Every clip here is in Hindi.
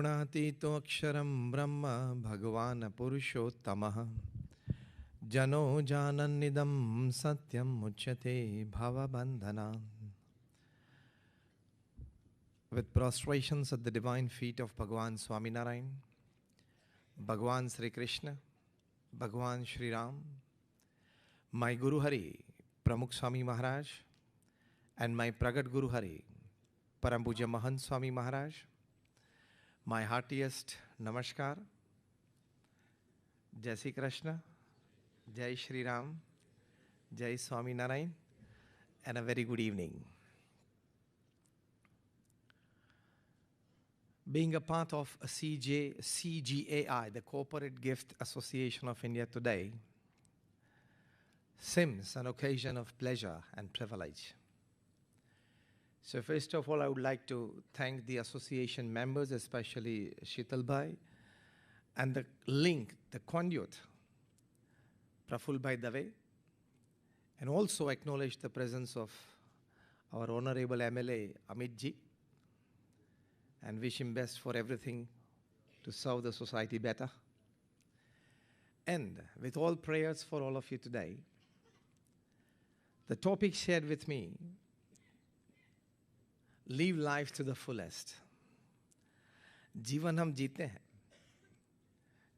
गुणातीतो अक्षरं ब्रह्म भगवान् पुरुषोत्तमः जनो जानन्निदं सत्यं मुच्यते भवबन्धनात्. With prostrations at the divine feet of Bhagavan Swaminarayan, Bhagavan Sri Krishna, Bhagavan Sri Ram, my Guru Hari, Pramukh Swami Maharaj, and my Pragat Guru Hari, Param Puja Mahant Swami Maharaj, my heartiest Namaskar, Jai Shri Krishna, Jai Shri Ram, Jai Swami Narayan, and a very good evening. Being a part of a CGAI, the Corporate Gift Association of India today, seems an occasion of pleasure and privilege. So first of all, I would like to thank the association members, especially Sheetal Bhai, and the link, the conduit, Praful Bhai Dave, and also acknowledge the presence of our Honorable MLA Amit Ji, and wish him best for everything to serve the society better. And with all prayers for all of you today, the topic shared with me, live life to the fullest. जीवन हम जीते हैं,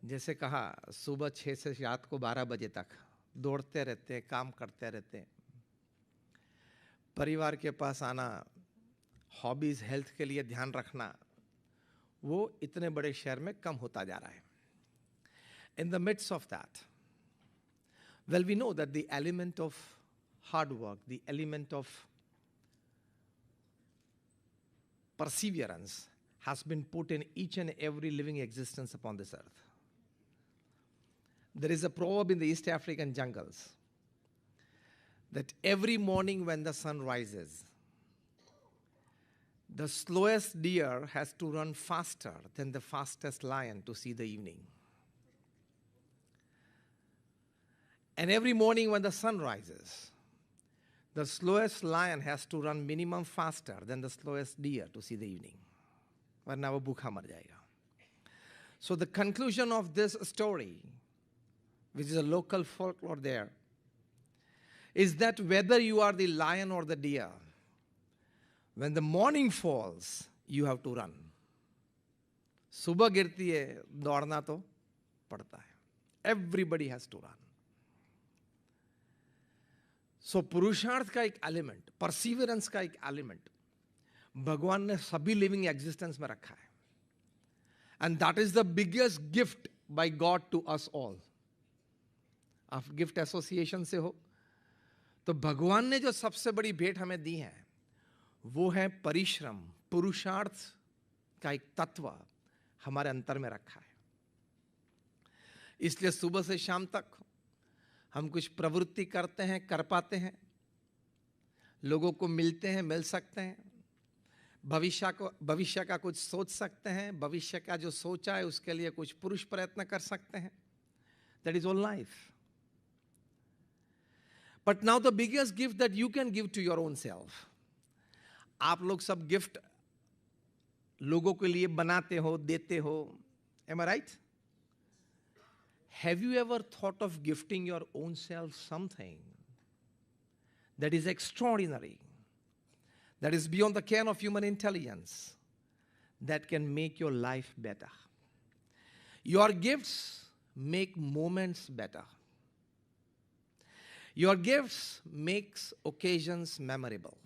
जैसे कहा सुबह 6 से रात को 12 बजे तक दौड़ते रहते हैं, काम करते रहते हैं. परिवार के पास आना, हॉबीज, हेल्थ के लिए ध्यान रखना, वो इतने बड़े शहर में कम होता जा रहा है. In the midst of that, well, we know that the element of hard work, the element of perseverance has been put in each and every living existence upon this earth. There is a proverb in the East African jungles that every morning when the sun rises, the slowest deer has to run faster than the fastest lion to see the evening. And every morning when the sun rises, the slowest lion has to run minimum faster than the slowest deer to see the evening. वरना वो भूखा मर जाएगा. So the conclusion of this story, which is a local folklore there, is that whether you are the lion or the deer, when the morning falls, you have to run. सुबह गिरती है, दौड़ना तो पड़ता है. Everybody has to run. So पुरुषार्थ का एक एलिमेंट, परसिवरेंस का एक एलिमेंट भगवान ने सभी लिविंग एग्जिस्टेंस में रखा है. And that is the biggest gift by God to us all. आप गिफ्ट एसोसिएशन से हो तो भगवान ने जो सबसे बड़ी भेंट हमें दी है वो है परिश्रम, पुरुषार्थ का एक तत्व हमारे अंतर में रखा है. इसलिए सुबह से शाम तक हम कुछ प्रवृत्ति करते हैं, कर पाते हैं, लोगों को मिलते हैं, मिल सकते हैं, भविष्य का कुछ सोच सकते हैं, भविष्य का जो सोचा है उसके लिए कुछ पुरुष प्रयत्न कर सकते हैं. That is all life. But now the biggest gift that you can give to your own self. आप लोग सब गिफ्ट लोगों के लिए बनाते हो, देते हो. Am I right? Have you ever thought of gifting your own self something that is extraordinary, that is beyond the ken of human intelligence, that can make your life better? Your gifts make moments better. Your gifts makes occasions memorable.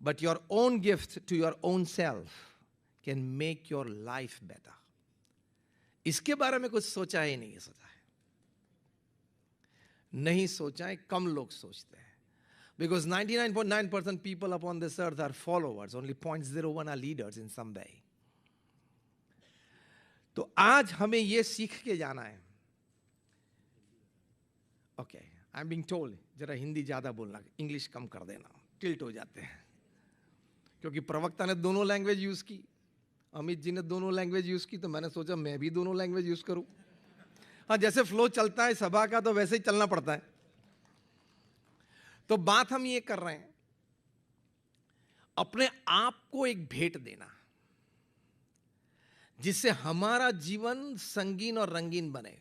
But your own gift to your own self can make your life better. इसके बारे में कुछ सोचा ही नहीं सोचा है. नहीं सोचा है, कम लोग सोचते हैं. Because 99.9% people upon this earth are followers, only 0.01 are leaders in some way. तो आज हमें ये सीख के जाना है. Okay, I am being told जरा हिंदी ज्यादा बोलना, इंग्लिश कम कर देना, टिल्ट हो जाते हैं. क्योंकि प्रवक्ता ने दोनों लैंग्वेज यूज की, अमित जी ने दोनों लैंग्वेज यूज की, तो मैंने सोचा मैं भी दोनों लैंग्वेज यूज करूं. हाँ, जैसे फ्लो चलता है सभा का तो वैसे ही चलना पड़ता है. तो बात हम ये कर रहे हैं, अपने आप को एक भेंट देना. जिससे हमारा जीवन संगीन और रंगीन बने,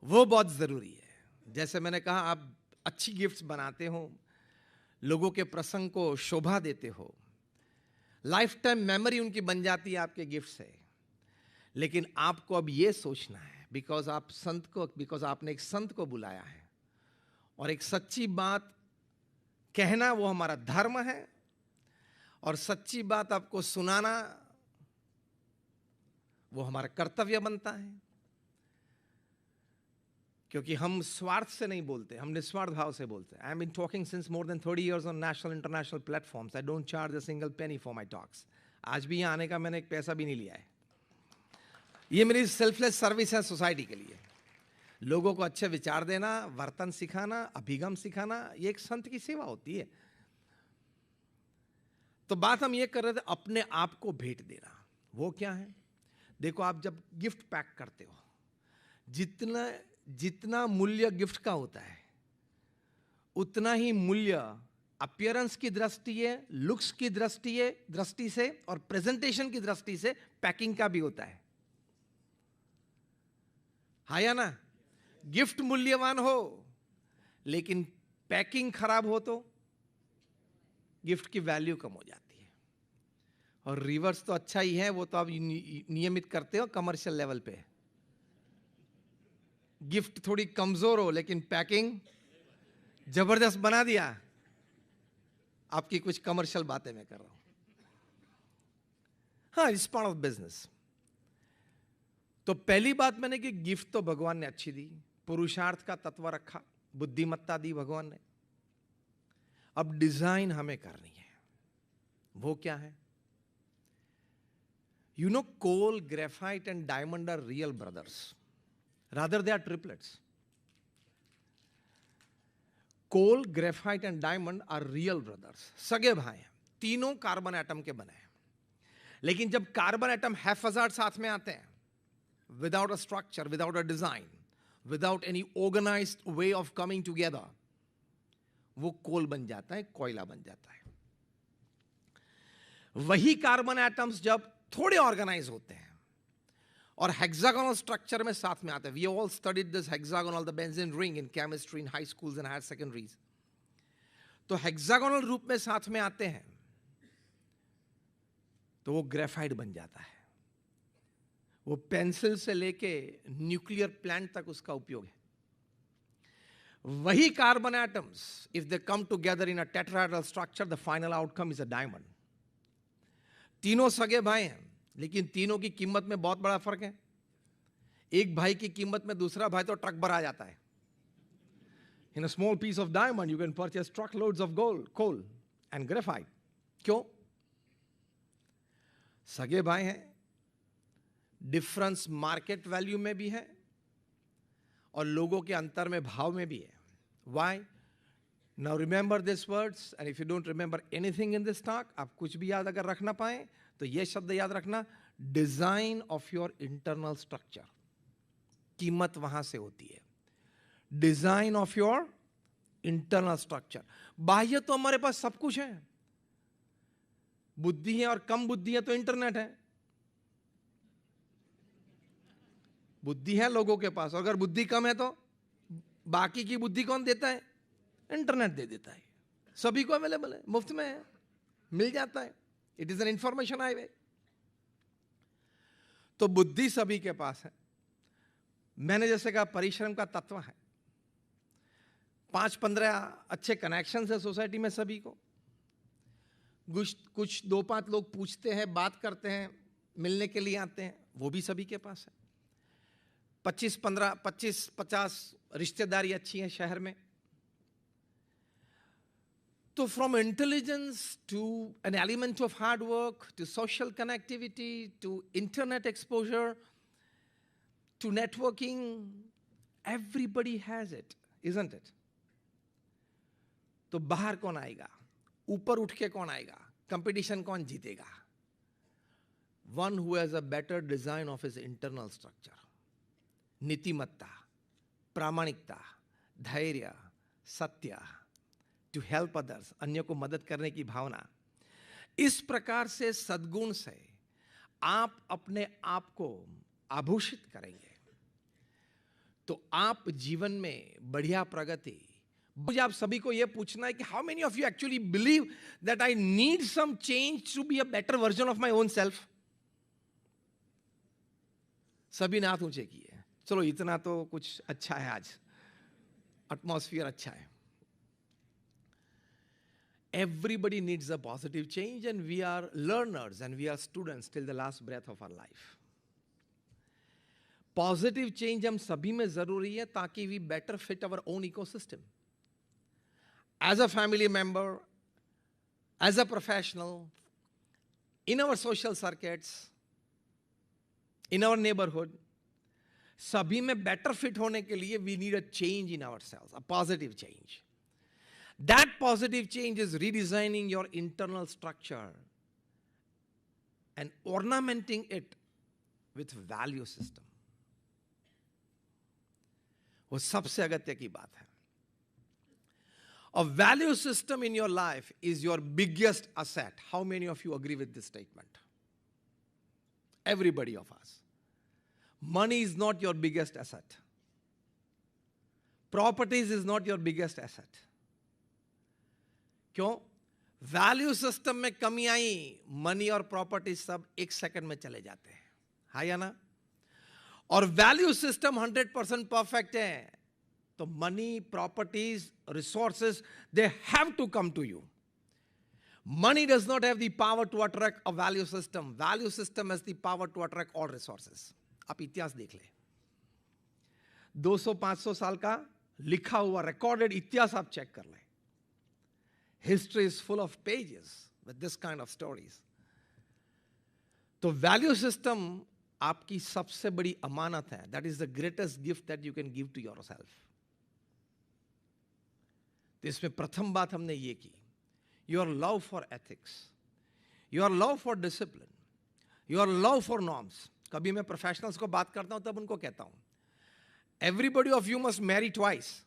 वो बहुत जरूरी है। जैसे मैंने कहा, आप अच्छी गिफ्ट्स बनाते हो, लोगों के प्रसंग को शोभा देते हो, लाइफ टाइम मेमोरी उनकी बन जाती है आपके गिफ्ट से। लेकिन आपको अब ये सोचना है, बिकॉज आपने एक संत को बुलाया है, और एक सच्ची बात कहना वो हमारा धर्म है, और सच्ची बात आपको सुनाना वो हमारा कर्तव्य बनता है। क्योंकि हम स्वार्थ से नहीं बोलते, हम निस्वार्थ भाव से बोलते हैं। I am been talking since more than 30 years on national international platforms. I don't charge a single penny for my talks. आज भी यहाँ आने का मैंने एक पैसा भी नहीं लिया है। ये मेरी सेल्फलेस सर्विस है सोसाइटी के लिए। लोगों को अच्छे विचार देना, वर्तन सिखाना, अभिगम सिखाना, ये एक संत की सेवा होती है। तो बात हम ये कर रहे थे, अपने आप को भेंट देना। वो क्या है? देखो, आप जब गिफ्ट पैक करते हो, जितना मूल्य गिफ्ट का होता है, उतना ही मूल्य अपीयरेंस की दृष्टि है, लुक्स की दृष्टि से और प्रेजेंटेशन की दृष्टि से पैकिंग का भी होता है। हाँ या ना? गिफ्ट मूल्यवान हो, लेकिन पैकिंग खराब हो तो गिफ्ट की वैल्यू कम हो जाती है। और रिवर्स तो अच्छा ही है, वो तो आप नियमित करते हो कमर्शियल लेवल पे। गिफ्ट थोड़ी कमजोर हो, लेकिन पैकिंग जबरदस्त बना दिया। आपकी कुछ कमर्शियल बातें मैं कर रहा हूं। हाँ, इट्स पार्ट ऑफ बिजनेस। तो पहली बात मैंने कि गिफ्ट तो भगवान ने अच्छी दी, पुरुषार्थ का तत्व रखा, बुद्धिमत्ता दी भगवान ने। अब डिजाइन हमें करनी है। वो क्या है? You know, coal, graphite and diamond are real brothers, rather they are triplets. Coal, graphite and diamond are real brothers, सगे भाई हैं। तीनों कार्बन एटम के बने हैं। लेकिन जब कार्बन एटम हैफाजार्ड साथ में आते हैं, without a structure, without a design, without any organised way of coming together, वो कोल बन जाता है, कोयला बन जाता है। वही कार्बन एटम्स जब थोड़े ऑर्गेनाइज होते हैं और हेक्सागोनल स्ट्रक्चर में साथ में आते हैं, we all studied this hexagonal, the benzene ring in chemistry in high schools and higher secondaries. तो हेक्सागोनल रूप में साथ में आते हैं तो वो ग्रेफाइट बन जाता है। वो पेंसिल से लेके न्यूक्लियर प्लांट तक उसका उपयोग है। वही carbon atoms, if they come together in a tetrahedral structure, the final outcome is a diamond. तीनों सगे भाई हैं, लेकिन तीनों की कीमत में बहुत बड़ा फर्क है। एक भाई की कीमत में दूसरा भाई तो ट्रक भर आ जाता है। In a small piece of diamond you can purchase truck loads of gold, coal and graphite. क्यों? सगे भाई हैं, डिफरेंस मार्केट वैल्यू में भी है और लोगों के अंतर में, भाव में भी है। Why? Now remember this words, and if you don't remember anything in this talk, आप कुछ भी याद अगर रखना पाए तो ये शब्द याद रखना, design of your internal structure. कीमत वहां से होती है, design of your internal structure. बाह्य तो हमारे पास सब कुछ है, बुद्धि है और कम बुद्धि है तो इंटरनेट है। बुद्धि है लोगों के पास, अगर बुद्धि कम है तो बाकी की बुद्धि कौन देता है? इंटरनेट दे देता है। सभी को अवेलेबल है, मुफ्त में है, मिल जाता है। It is an information highway. तो बुद्धि सभी के पास है। मैंने जैसे कहा, परिश्रम का तत्व है। 5-15 अच्छे कनेक्शन है सोसाइटी में सभी को। कुछ 2-5 लोग पूछते हैं, बात करते हैं, मिलने के लिए आते हैं, वो भी सभी के पास है। 25-50 रिश्तेदारी अच्छी है शहर में। तो from intelligence to an element of hard work to social connectivity to internet exposure to networking, everybody has it, isn't it? तो बाहर कौन आएगा? ऊपर उठ के कौन आएगा? कंपटीशन कौन जीतेगा? One who has a better design of his internal structure. नीतिमत्ता, प्रामाणिकता, धैर्य, सत्य, टू हेल्प अदर्स, अन्य को मदद करने की भावना। इस प्रकार से सद्गुण से आप अपने आप को आभूषित करेंगे तो आप जीवन में बढ़िया प्रगति। मुझे आप सभी को यह पूछना है कि how many of you actually believe that I need some change to be a better version of my own self? सभी ने हाथ ऊंचे किए। चलो इतना तो कुछ अच्छा है, आज एटमॉस्फेयर अच्छा है। Everybody needs a positive change, and we are learners and we are students till the last breath of our life. Positive change हम सभी में जरूरी है ताकि we better fit our own ecosystem. As a family member, as a professional, in our social circuits, in our neighborhood, सभी में better fit होने के लिए we need a change in ourselves, a positive change. That positive change is redesigning your internal structure and ornamenting it with value system. वो सबसे अगत्य की बात है। A value system in your life is your biggest asset. How many of you agree with this statement? Everybody of us. Money is not your biggest asset. Properties is not your biggest asset. क्यों? वैल्यू सिस्टम में कमी आई, मनी और प्रॉपर्टी सब एक सेकंड में चले जाते हैं, हाँ या ना? और वैल्यू सिस्टम 100% परफेक्ट है तो money, properties, resources, they have to come to you. Money does not have the power to attract a value system. Value system has the power to attract all resources. आप इतिहास देख ले, 200-500 साल का लिखा हुआ रिकॉर्डेड इतिहास आप चेक कर ले. History is full of pages with this kind of stories. तो वैल्यू सिस्टम आपकी सबसे बड़ी अमानत है. That is the greatest gift that you can give to yourself. तो इसमें प्रथम बात हमने ये की, your love for ethics, your love for discipline, your love for norms. कभी मैं प्रोफेशनल्स को बात करता हूं तब उनको कहता हूं, everybody of you must marry twice.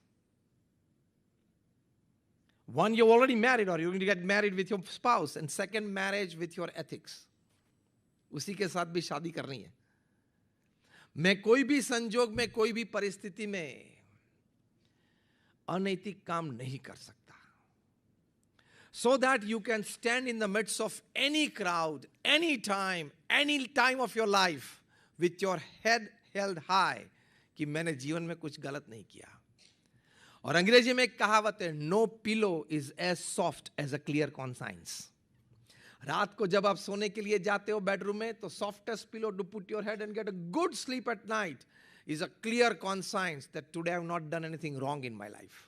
One, you're already married or you're going to get married with your spouse, and second, marriage with your ethics. उसी के साथ भी शादी करनी है. मैं कोई भी संजोग में, कोई भी परिस्थिति में अनैतिक काम नहीं कर सकता. So that you can stand in the midst of any crowd, any time of your life with your head held high कि मैंने जीवन में कुछ गलत नहीं किया. और अंग्रेजी में एक कहावत है, no pillow is as soft as a clear conscience. रात को जब आप सोने के लिए जाते हो बेडरूम में, तो softest pillow to put your head and get a good sleep at night is a clear conscience that today I have not done anything wrong in my life.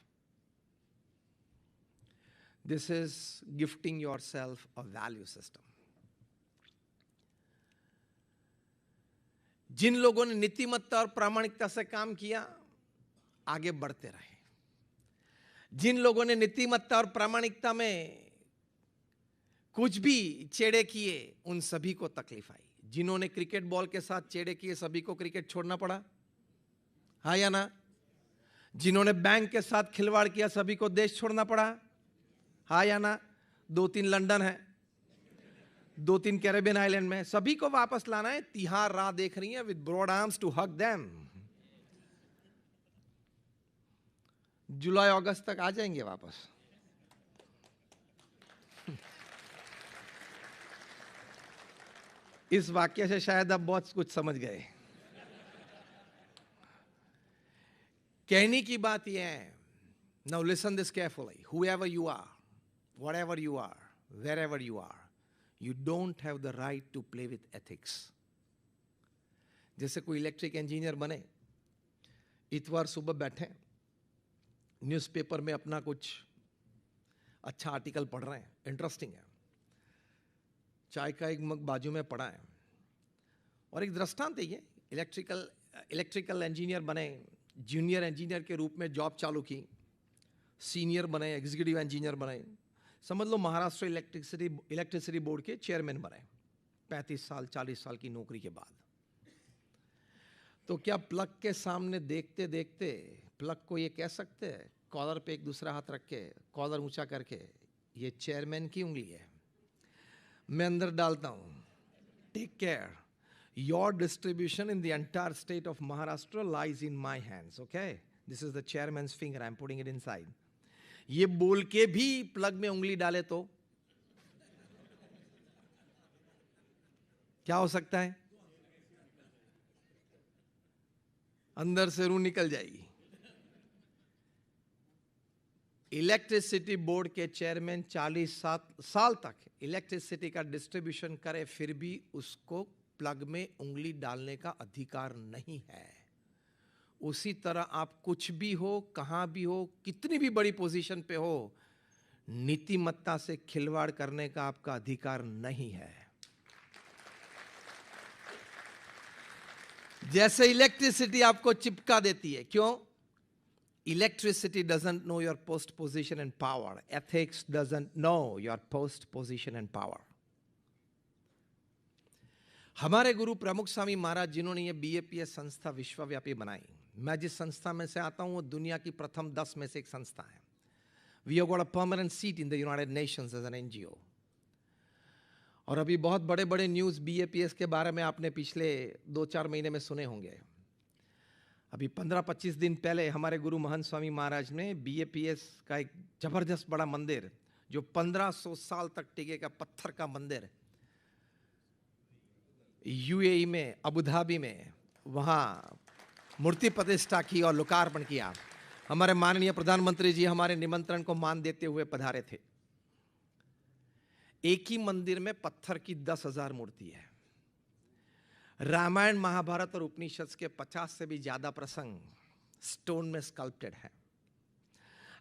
This is gifting yourself a value system. जिन लोगों ने नीतिमत्ता और प्रामाणिकता से काम किया, आगे बढ़ते रहे. जिन लोगों ने नीतिमत्ता और प्रामाणिकता में कुछ भी चेड़े किए, उन सभी को तकलीफ आई. जिन्होंने क्रिकेट बॉल के साथ चेड़े किए, सभी को क्रिकेट छोड़ना पड़ा, हाँ या ना? जिन्होंने बैंक के साथ खिलवाड़ किया, सभी को देश छोड़ना पड़ा, हाँ या ना? 2-3 लंदन है, 2-3 कैरेबियन आइलैंड में, सभी को वापस लाना है. तिहार राह देख रही है with broad arms to hug them. जुलाई अगस्त तक आ जाएंगे वापस. इस वाक्य से शायद आप बहुत कुछ समझ गए. कहने की बात यह है, now listen this carefully, whoever you are, whatever you are, wherever you are, you don't have the right to play with ethics. जैसे कोई इलेक्ट्रिक इंजीनियर बने, इतवार सुबह बैठे न्यूज़पेपर में अपना कुछ अच्छा आर्टिकल पढ़ रहे हैं, इंटरेस्टिंग है, चाय का एक मग बाजू में पड़ा है, और एक दृष्टांत है ये, इलेक्ट्रिकल इंजीनियर बने, जूनियर इंजीनियर के रूप में जॉब चालू की, सीनियर बने, एग्जीक्यूटिव इंजीनियर बने, समझ लो महाराष्ट्र इलेक्ट्रिसिटी बोर्ड के चेयरमैन बने 35 साल 40 साल की नौकरी के बाद. तो क्या प्लग के सामने देखते देखते प्लग को ये कह सकते हैं, कॉलर पे एक दूसरा हाथ रख के, कॉलर ऊंचा करके, ये चेयरमैन की उंगली है, मैं अंदर डालता हूं, take care. Your distribution in the entire state of Maharashtra lies in my hands, okay? This is the chairman's finger, I'm putting it inside. ये बोल के भी प्लग में उंगली डाले तो क्या हो सकता है? अंदर से रूह निकल जाएगी। इलेक्ट्रिसिटी बोर्ड के चेयरमैन 40 साल तक इलेक्ट्रिसिटी का डिस्ट्रीब्यूशन करे, फिर भी उसको प्लग में उंगली डालने का अधिकार नहीं है। उसी तरह आप कुछ भी हो, कहां भी हो, कितनी भी बड़ी पोजीशन पे हो, नीतिमत्ता से खिलवाड़ करने का आपका अधिकार नहीं है। जैसे इलेक्ट्रिसिटी आपको चिपका देती है, क्यों? Electricity doesn't know your post position and power. Ethics doesn't know your post position and power. हमारे गुरु प्रमुख स्वामी महाराज जिन्होंने ये BAPS संस्था विश्वव्यापी बनाई, मैं जिस संस्था में से आता हूं वो दुनिया की प्रथम 10 में से एक संस्था है। We have got a permanent seat in the United Nations as an NGO. और अभी बहुत बड़े बड़े न्यूज़ BAPS के बारे में आपने पिछले 2-4 महीने में सुने होंगे। अभी 15-25 दिन पहले हमारे गुरु महंत स्वामी महाराज ने BAPS का एक जबरदस्त बड़ा मंदिर, जो 1500 साल तक टिकेगा, पत्थर का मंदिर, UAE में, अबू धाबी में, वहाँ मूर्ति प्रतिष्ठा की और लोकार्पण किया। हमारे माननीय प्रधानमंत्री जी हमारे निमंत्रण को मान देते हुए पधारे थे। एक ही मंदिर में पत्थर की 10,000 मूर्ति है। रामायण, महाभारत और उपनिषद के 50 से भी ज्यादा प्रसंग स्टोन में स्कल्प्टेड है।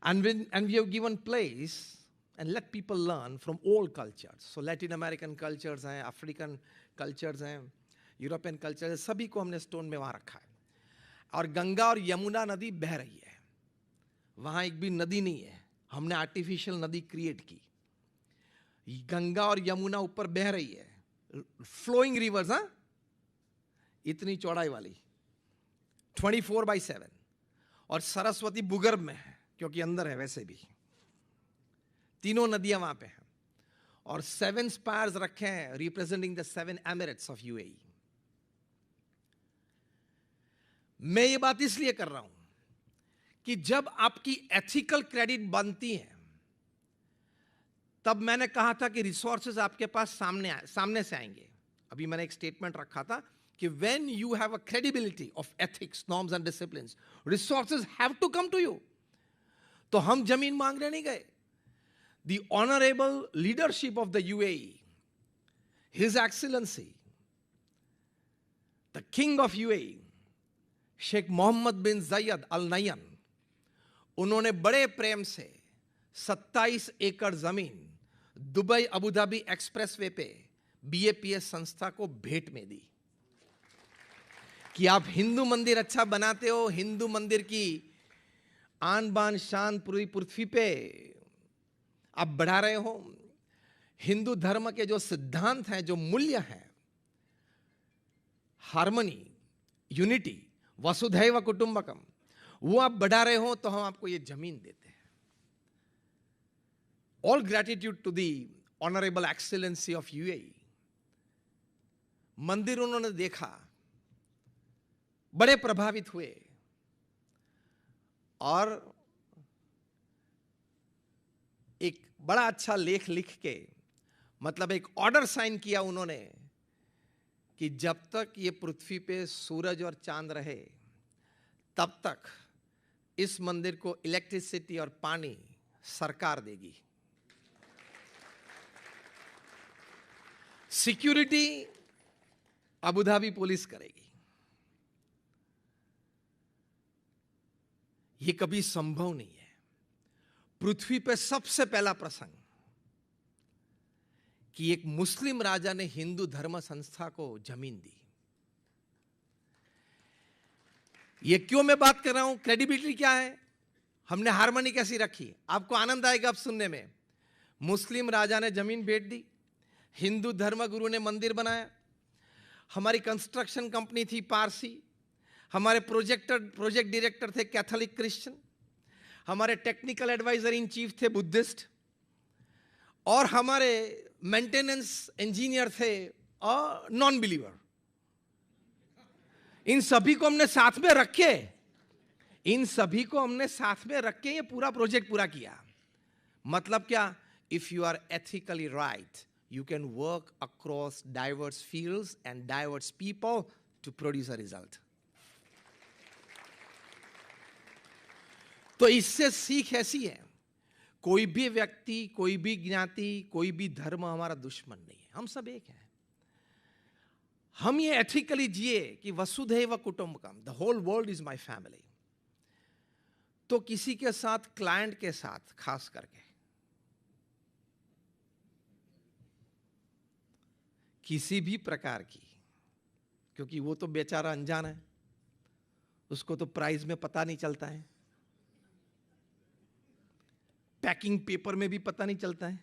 And we have given place and let people learn from all cultures. So Latin American cultures हैं, African cultures हैं, European cultures, सभी को हमने स्टोन में वहां रखा है। और गंगा और यमुना नदी बह रही है, वहां एक भी नदी नहीं है, हमने आर्टिफिशियल नदी क्रिएट की। गंगा और यमुना ऊपर बह रही है, फ्लोइंग रिवर्स, हाँ, इतनी चौड़ाई वाली, 24/7। और सरस्वती भूगर्भ में है क्योंकि अंदर है, वैसे भी तीनों नदियां वहां पे हैं। और 7 स्पायर्स रखे हैं representing the 7 Emirates of UAE। मैं ये बात इसलिए कर रहा हूं कि जब आपकी एथिकल क्रेडिट बनती है, तब मैंने कहा था कि रिसोर्सेज आपके पास सामने से आएंगे। अभी मैंने एक स्टेटमेंट रखा था कि when you have a credibility of ethics, norms and disciplines, resources have to come to you. तो हम जमीन मांगने नहीं गए। The honorable leadership of the UAE, His Excellency, the King of UAE, Sheikh Mohammed bin Zayed Al Nahyan, उन्होंने बड़े प्रेम से 27 एकड़ जमीन दुबई अबू धाबी एक्सप्रेसवे पे BAPS संस्था को भेंट में दी कि आप हिंदू मंदिर अच्छा बनाते हो, हिंदू मंदिर की आन बान शान पूरी पृथ्वी पे आप बढ़ा रहे हो, हिंदू धर्म के जो सिद्धांत हैं, जो मूल्य हैं, हार्मनी, यूनिटी, वसुधैव कुटुंबकम, वो आप बढ़ा रहे हो, तो हम आपको ये जमीन देते हैं। All gratitude to the honourable excellency of UAE। मंदिर उन्होंने देखा, बड़े प्रभावित हुए और एक बड़ा अच्छा लेख लिख के, मतलब एक ऑर्डर साइन किया उन्होंने कि जब तक ये पृथ्वी पे सूरज और चांद रहे, तब तक इस मंदिर को इलेक्ट्रिसिटी और पानी सरकार देगी। सिक्योरिटी अबू धाबी पुलिस करेगी। ये कभी संभव नहीं है। पृथ्वी पे सबसे पहला प्रसंग कि एक मुस्लिम राजा ने हिंदू धर्म संस्था को जमीन दी। ये क्यों मैं बात कर रहा हूं? क्रेडिबिलिटी क्या है, हमने हार्मनी कैसी रखी, आपको आनंद आएगा अब सुनने में। मुस्लिम राजा ने जमीन भेंट दी, हिंदू धर्म गुरु ने मंदिर बनाया, हमारी कंस्ट्रक्शन कंपनी थी पारसी, हमारे प्रोजेक्ट डायरेक्टर थे कैथोलिक क्रिश्चियन, हमारे टेक्निकल एडवाइजर इन चीफ थे बुद्धिस्ट, और हमारे मेंटेनेंस इंजीनियर थे और नॉन बिलीवर, इन सभी को हमने साथ में रखे, इन सभी को हमने साथ में रख के ये पूरा प्रोजेक्ट पूरा किया। मतलब क्या? If you are ethically right, you can work across diverse fields and diverse people to produce a result. तो इससे सीख ऐसी है, कोई भी व्यक्ति, कोई भी ज्ञाति, कोई भी धर्म हमारा दुश्मन नहीं है, हम सब एक हैं। हम ये एथिकली जिए कि वसुधैव कुटुंबकम, the whole world is my family. तो किसी के साथ, क्लाइंट के साथ खास करके, किसी भी प्रकार की, क्योंकि वो तो बेचारा अनजान है, उसको तो प्राइस में पता नहीं चलता है, पैकिंग पेपर में भी पता नहीं चलता है।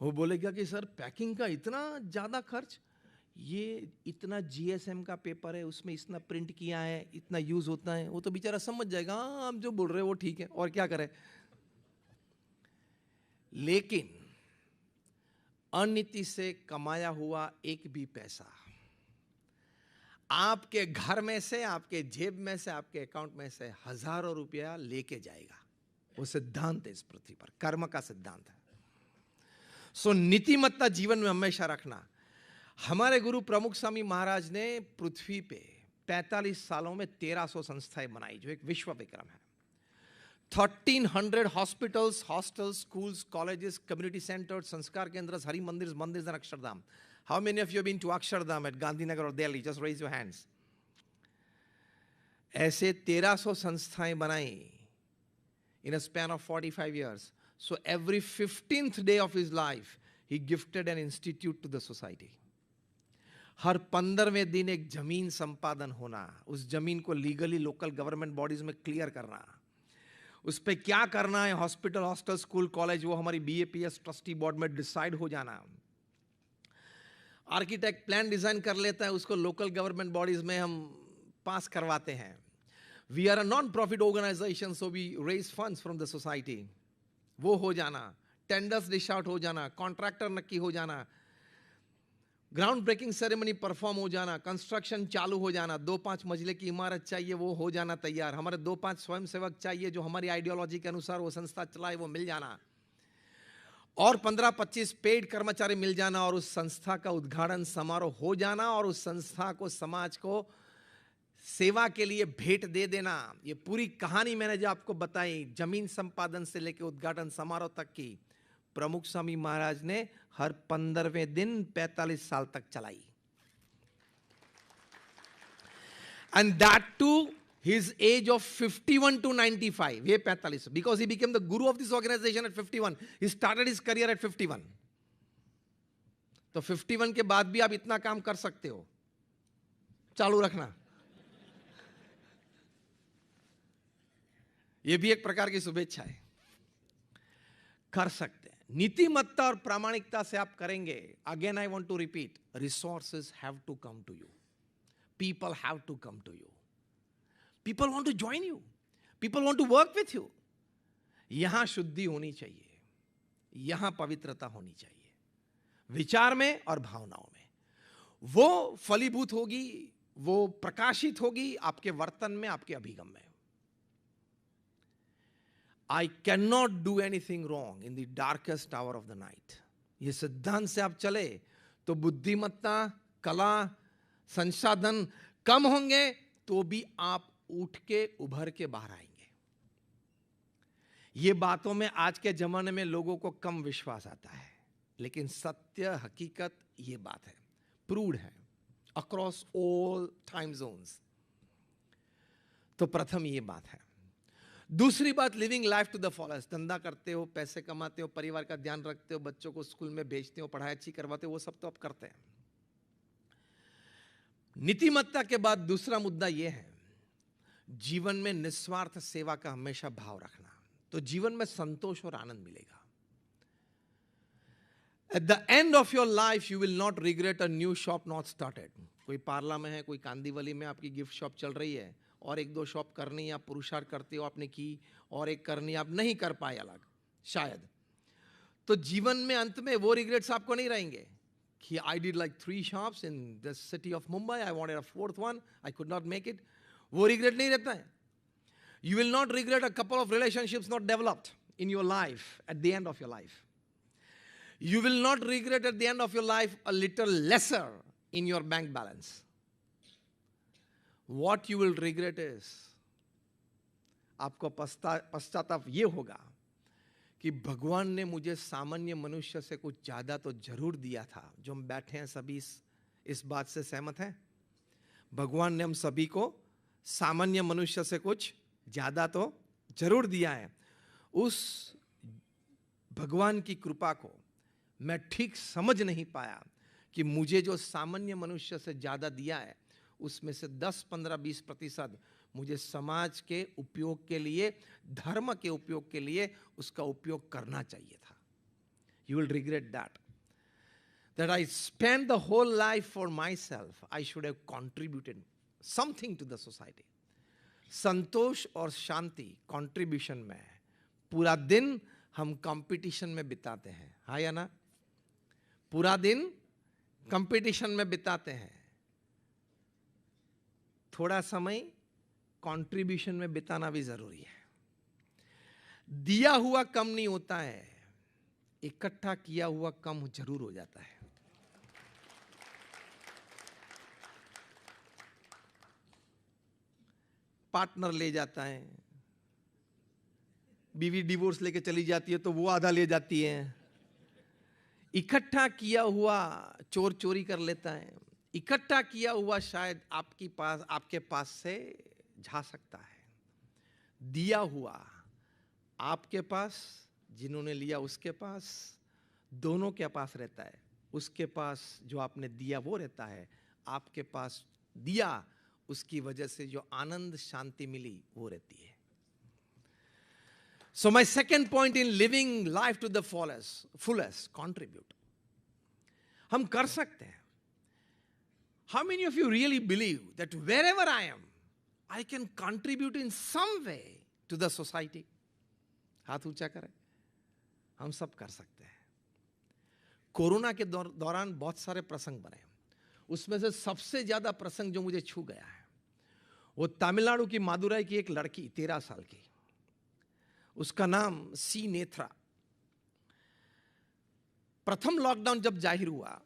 वो बोलेगा कि सर पैकिंग का इतना ज्यादा खर्च, ये इतना जीएसएम का पेपर है, उसमें इतना प्रिंट किया है, इतना यूज होता है। वो तो बेचारा समझ जाएगा, हाँ हम जो बोल रहे हैं वो ठीक है, और क्या करें। लेकिन अनिति से कमाया हुआ एक भी पैसा आपके घर में से, आपके जेब में से, आपके अकाउंट में से हजारों रुपया लेके जाएगा। वो सिद्धांत है इस पृथ्वी पर, कर्म का सिद्धांत है। सो नीतिमत्ता जीवन में हमेशा रखना। हमारे गुरु प्रमुख स्वामी महाराज ने पृथ्वी पे 45 सालों में 1300 संस्थाएं बनाई, जो एक विश्व विक्रम है। 1300 hospitals, hostels, schools, colleges, community centres, संस्कार केंद्र, हरि मंदिर, मंदिर, Akshardham. How many of you been to Akshardham at Gandhinagar और Delhi? Just raise your hands. ऐसे 1300 संस्थाएं बनाई in a span of 45 years. So every 15th day of his life, he gifted an institute to the society. हर 15वें दिन एक जमीन संपादन होना, उस जमीन को लीगली लोकल गवर्नमेंट बॉडीज में क्लियर करना, उस पे क्या करना है, हॉस्पिटल, हॉस्टल, स्कूल, कॉलेज, वो हमारी बीएपीएस ट्रस्टी बोर्ड में डिसाइड हो जाना। आर्किटेक्ट प्लान डिजाइन कर लेता है, उसको लोकल गवर्नमेंट बॉडीज में हम पास करवाते हैं। We are a non-profit organization, so we raise funds from the society. वो हो जाना, टेंडर्स डिश आउट हो जाना, कॉन्ट्रैक्टर नक्की हो जाना, ग्राउंड ब्रेकिंग सेरेमनी परफॉर्म हो जाना, कंस्ट्रक्शन चालू हो जाना, 2-5 मंजिले की इमारत चाहिए, वो हो जाना तैयार। हमारे 2-5 स्वयंसेवक चाहिए जो हमारी आइडियोलॉजी के अनुसार वो संस्था चलाए, वो मिल जाना। और 15-25 पेड कर्मचारी मिल जाना, और उस संस्था का उद्घाटन समारोह हो जाना, और उस संस्था को, समाज को सेवा के लिए भेंट दे देना। ये पूरी कहानी मैंने जो आपको बताई, जमीन संपादन से लेकर उद्घाटन समारोह तक की, प्रमुख स्वामी महाराज ने हर 15वें दिन 45 साल तक चलाई। And that to his age of 51 to 95, ये 45, because he became the guru of this organisation at 51। He started his career at 51। तो 51 के बाद भी आप इतना काम कर सकते हो, चालू रखना। ये भी एक प्रकार की शुभेच्छा है, कर सकते हैं। नीतिमत्ता और प्रामाणिकता से आप करेंगे। Again I want to repeat, resources have to come to you, people have to come to you, people want to join you, people want to work with you. यहां शुद्धि होनी चाहिए, यहां पवित्रता होनी चाहिए, विचार में और भावनाओं में। वो फलीभूत होगी, वो प्रकाशित होगी आपके वर्तन में, आपके अभिगम में। I cannot do anything wrong in the darkest hour of the night. ये सिद्धांत से आप चले तो बुद्धिमत्ता, कला, संसाधन कम होंगे तो भी आप उठ के उभर के बाहर आएंगे। ये बातों में आज के जमाने में लोगों को कम विश्वास आता है, लेकिन सत्य, हकीकत ये बात है, प्रूव्ड है अक्रॉस ऑल टाइम जोन्स। तो प्रथम ये बात है। दूसरी बात, लिविंग लाइफ टू द फॉलेस्ट। धंधा करते हो, पैसे कमाते हो, परिवार का ध्यान रखते हो, बच्चों को स्कूल में भेजते हो, पढ़ाई अच्छी करवाते हो, वो सब तो आप करते हैं। नीतिमत्ता के बाद दूसरा मुद्दा यह है, जीवन में निस्वार्थ सेवा का हमेशा भाव रखना, तो जीवन में संतोष और आनंद मिलेगा। At the end of your life you will not regret a new shop not started. कोई पार्ला में है, कोई कांदीवली में आपकी गिफ्ट शॉप चल रही है, और 1-2 शॉप करनी, आप पुरुषार्थ करते हो, आपने की, और एक करनी आप नहीं कर पाए अलग शायद, तो जीवन में अंत में वो रिग्रेट्स आपको नहीं रहेंगे। I did like 3 shops in the city of Mumbai. I wanted a 4th one. I could not make it. वो regret नहीं रहता है. You will not regret a couple of relationships not developed in your life at the end of your life. You will not regret at the end of your life a little lesser in your bank balance. What you will regret is, आपको पश्चाताप ये होगा कि भगवान ने मुझे सामान्य मनुष्य से कुछ ज़्यादा तो जरूर दिया था. जो हम बैठे हैं सभी इस बात से सहमत हैं? भगवान ने हम सभी को सामान्य मनुष्य से कुछ ज़्यादा तो जरूर दिया है. उस भगवान की कृपा को मैं ठीक समझ नहीं पाया कि मुझे जो सामान्य मनुष्य से ज़्यादा दिया है उसमें से 10, 15, 20% मुझे समाज के उपयोग के लिए, धर्म के उपयोग के लिए उसका उपयोग करना चाहिए था. You will regret that I spent the whole life for myself. I should have contributed something to the society. संतोष और शांति कंट्रीब्यूशन में है. पूरा दिन हम कंपटीशन में बिताते हैं, हाँ या ना? पूरा दिन कंपटीशन में बिताते हैं. थोड़ा समय कंट्रीब्यूशन में बिताना भी जरूरी है. दिया हुआ कम नहीं होता है, इकट्ठा किया हुआ कम जरूर हो जाता है. पार्टनर ले जाता है, बीवी डिवोर्स लेके चली जाती है तो वो आधा ले जाती है. इकट्ठा किया हुआ चोर चोरी कर लेता है. इकट्ठा किया हुआ शायद आपके पास से जा सकता है. दिया हुआ आपके पास, जिन्होंने लिया उसके पास, दोनों के पास रहता है. उसके पास जो आपने दिया वो रहता है, आपके पास दिया उसकी वजह से जो आनंद शांति मिली वो रहती है. So my second point in living life to the fullest, contribute. हम कर सकते हैं. How many of you really believe that wherever I am, I can contribute in some way to the society? हाथ ऊंचा करें. हम सब कर सकते हैं. कोरोना के दौरान बहुत सारे प्रसंग बने. उसमें से सबसे ज्यादा प्रसंग जो मुझे छू गया है वो तमिलनाडु की मादुराई की एक लड़की 13 साल की, उसका नाम सी नेत्रा. प्रथम लॉकडाउन जब जाहिर हुआ,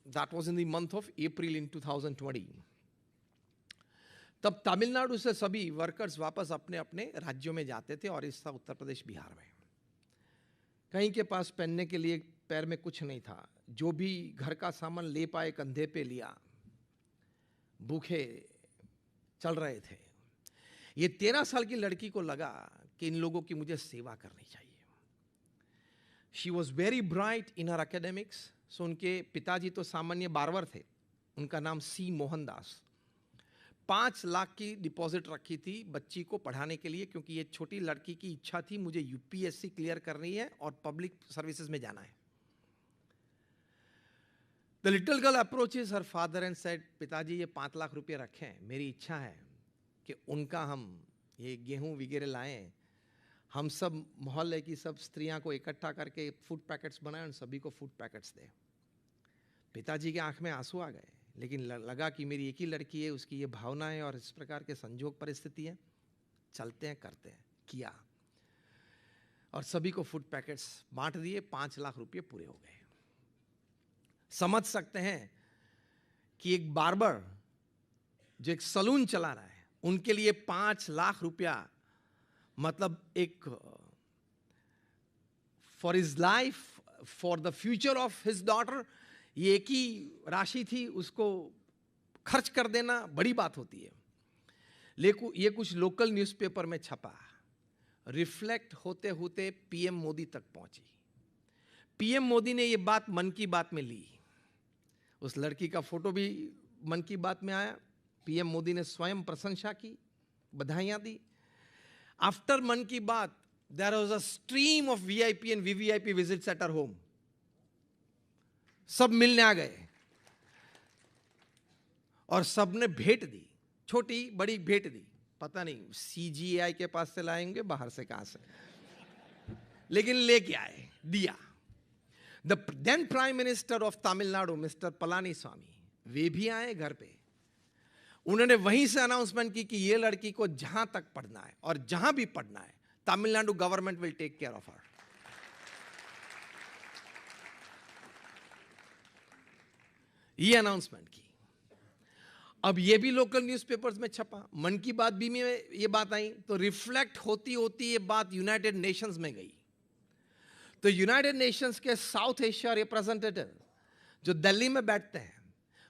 that was in the month of April in 2020, तब तमिलनाडु से सभी वर्कर्स वापस अपने अपने राज्यों में जाते थे और इस था उत्तर प्रदेश, बिहार में. कहीं के पास पहनने के लिए पैर में कुछ नहीं था. जो भी घर का सामान ले पाए कंधे पे लिया. भूखे चल रहे थे. ये 13 साल की लड़की को लगा कि इन लोगों की मुझे सेवा करनी चाहिए. She was very bright in her academics. So उनके पिताजी तो सामान्य बारवर थे. उनका नाम सी मोहनदास. 5 लाख की डिपॉजिट रखी थी बच्ची को पढ़ाने के लिए, क्योंकि ये छोटी लड़की की इच्छा थी मुझे यूपीएससी क्लियर करनी है और पब्लिक सर्विसेज में जाना है. The little girl approaches her father and said, पिताजी ये 5 लाख रुपये रखें, मेरी इच्छा है कि उनका हम ये गेहूं वगैरह लाएं, हम सब मोहल्ले की सब स्त्रियां को इकट्ठा करके फूड पैकेट्स बनाएं और सभी को फूड पैकेट्स दें. पिताजी के आंख में आंसू आ गए, लेकिन लगा कि मेरी एक ही लड़की है, उसकी ये भावना है और इस प्रकार के संजोग परिस्थिति है, चलते हैं करते हैं. किया और सभी को फूड पैकेट्स बांट दिए. 5 लाख रुपये पूरे हो गए. समझ सकते हैं कि एक बार्बर जो एक सलून चला रहा है, उनके लिए 5 लाख रुपया मतलब एक for his life, for the future of his daughter, ये एक ही राशि थी, उसको खर्च कर देना बड़ी बात होती है. लेकिन ये कुछ लोकल न्यूज़पेपर में छपा. रिफ्लेक्ट होते होते पीएम मोदी तक पहुंची. पीएम मोदी ने ये बात मन की बात में ली. उस लड़की का फोटो भी मन की बात में आया. पीएम मोदी ने स्वयं प्रशंसा की, बधाइयां दी. After Mann Ki Baat there was a stream of VIP and VVIP visits at her home. सब मिलने आ गए और सबने भेंट दी, छोटी बड़ी भेंट दी. पता नहीं सीजीआई के पास से लाएंगे, बाहर से कहां से, लेकिन लेके आए, दिया. The then prime minister of Tamil Nadu mister Palaniswami, वे भी आए घर पे। उन्होंने वहीं से अनाउंसमेंट की कि ये लड़की को जहां तक पढ़ना है और जहां भी पढ़ना है, Tamil Nadu government will take care of her. ये अनाउंसमेंट की। अब ये भी लोकल न्यूज़पेपर्स में छपा, मन की बात भी में ये बात आई, तो रिफ्लेक्ट होती होती ये बात यूनाइटेड नेशंस में गई। तो यूनाइटेड नेशंस के साउथ एशिया रिप्रेजेंटेटिव जो दिल्ली में बैठते हैं,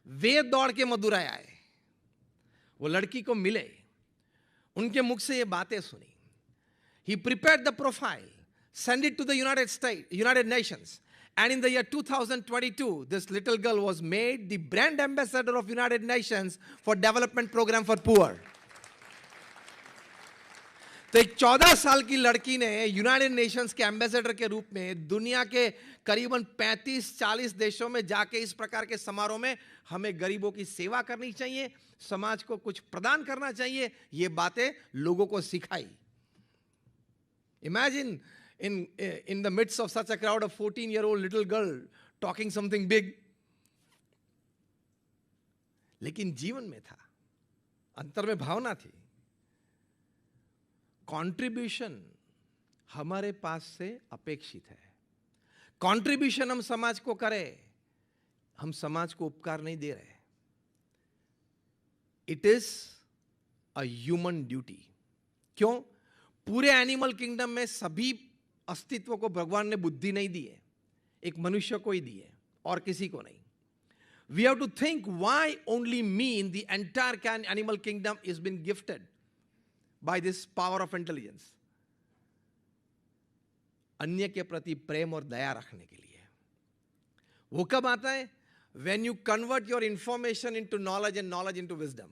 वे दौड़ के मदुरई आए, वो लड़की को मिले, उनके मुख से ये बातें सुनी। He prepared the profile, sent it to the United Nations, and in the year 2022, this little girl was made the brand ambassador of United Nations for Development Program for Poor. तो एक 14 साल की लड़की ने यूनाइटेड नेशंस के एम्बेसडर के रूप में दुनिया के करीबन 35-40 देशों में जाके इस प्रकार के समारोह में हमें गरीबों की सेवा करनी चाहिए, समाज को कुछ प्रदान करना चाहिए, ये बातें लोगों को सिखाई। Imagine in the midst of such a crowd, a 14-year-old little girl talking something big. लेकिन जीवन में था, अंतर में भावना थी। कंट्रीब्यूशन हमारे पास से अपेक्षित है। कंट्रीब्यूशन हम समाज को करें, हम समाज को उपकार नहीं दे रहे। It is a human duty. क्यों? पूरे एनिमल किंगडम में सभी अस्तित्व को भगवान ने बुद्धि नहीं दी है, एक मनुष्य को ही दी है और किसी को नहीं। We have to think why only me in the entire animal kingdom is been gifted by this power of intelligence. अन्य के प्रति प्रेम और दया रखने के लिए। वो कब आता है? When you convert your information into knowledge and knowledge into wisdom.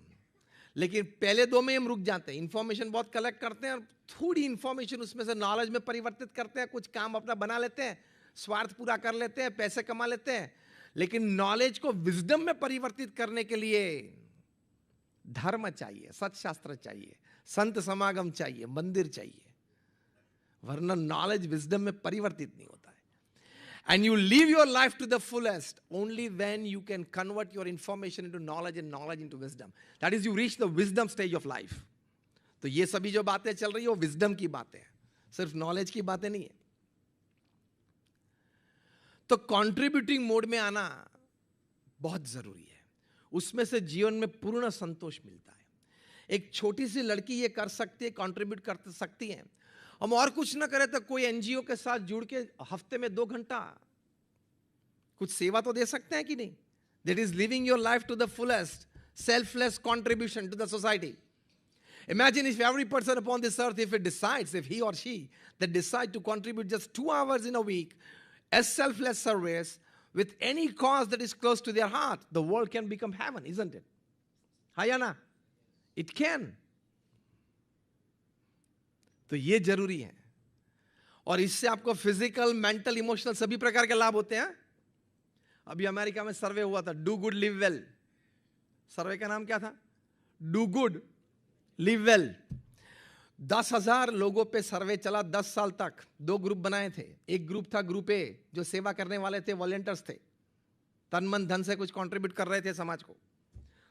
लेकिन पहले दो में हम रुक जाते हैं। इंफॉर्मेशन बहुत कलेक्ट करते हैं और थोड़ी इंफॉर्मेशन उसमें से नॉलेज में परिवर्तित करते हैं, कुछ काम अपना बना लेते हैं, स्वार्थ पूरा कर लेते हैं, पैसे कमा लेते हैं। लेकिन नॉलेज को विजडम में परिवर्तित करने के लिए धर्म चाहिए, सत्शास्त्र चाहिए, संत समागम चाहिए, मंदिर चाहिए, वरना नॉलेज विजडम में परिवर्तित नहीं होता है। And you live your life to the fullest only when you can convert your information into knowledge and knowledge into wisdom. That is, you reach the wisdom stage of life. तो ये सभी जो बातें चल रही है वो विजडम की बातें हैं, सिर्फ नॉलेज की बातें नहीं है। तो कंट्रीब्यूटिंग मोड में आना बहुत जरूरी है, उसमें से जीवन में पूर्ण संतोष मिलता है। एक छोटी सी लड़की ये कर सकती है, कंट्रीब्यूट कर सकती है। हम और कुछ ना करें तो कोई एनजीओ के साथ जुड़ के हफ्ते में 2 घंटा कुछ सेवा तो दे सकते हैं कि नहीं? That is living your life to the fullest, selfless contribution to the society. Imagine if every person upon this earth, if he or she, that decide to contribute just 2 hours in a week as selfless service with any cause that is close to their heart, the world can become heaven, isn't it? Hayana, it can. तो ये जरूरी है, और इससे आपको फिजिकल, मेंटल, इमोशनल सभी प्रकार के लाभ होते हैं। अभी अमेरिका में सर्वे हुआ था, डू गुड लिव वेल। सर्वे का नाम क्या था? Do good live well. 10,000 लोगों पे सर्वे चला 10 साल तक। 2 ग्रुप बनाए थे। एक ग्रुप था ग्रुप ए, जो सेवा करने वाले थे, वॉलंटियर्स थे, तन मन धन से कुछ कंट्रीब्यूट कर रहे थे समाज को।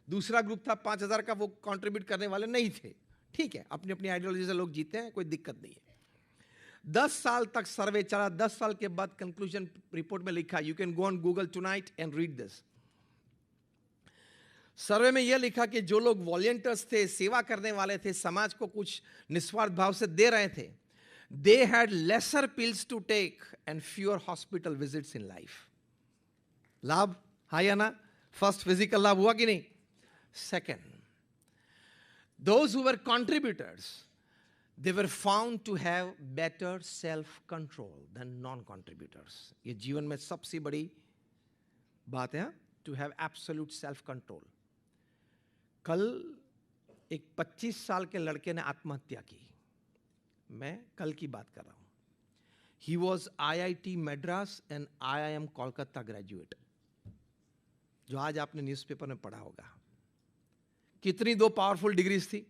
दूसरा ग्रुप था 5,000 का, वो कंट्रीब्यूट करने वाले नहीं थे। ठीक है, अपनी अपनी आइडियोलॉजी से लोग जीते हैं, कोई दिक्कत नहीं है। 10 साल तक सर्वे चला। 10 साल के बाद कंक्लूजन रिपोर्ट में लिखा, you can go on Google tonight and read this. Survey में यह लिखा कि जो लोग वॉलंटियर्स थे, सेवा करने वाले थे, समाज को कुछ निस्वार्थ भाव से दे रहे थे, they had lesser pills to take and fewer hospital visits in life. लाभ है या ना? फर्स्ट फिजिकल लाभ हुआ कि नहीं? Second, those who were contributors, they were found to have better self-control than non-contributors. ये जीवन में सबसे बड़ी बात है, to have absolute self-control. कल एक 25 साल के लड़के ने आत्महत्या की। मैं कल की बात कर रहा हूं। He was IIT Madras and IIM Kolkata graduate, जो आज आपने न्यूज़पेपर में पढ़ा होगा। कितनी 2 पावरफुल डिग्रीज थी?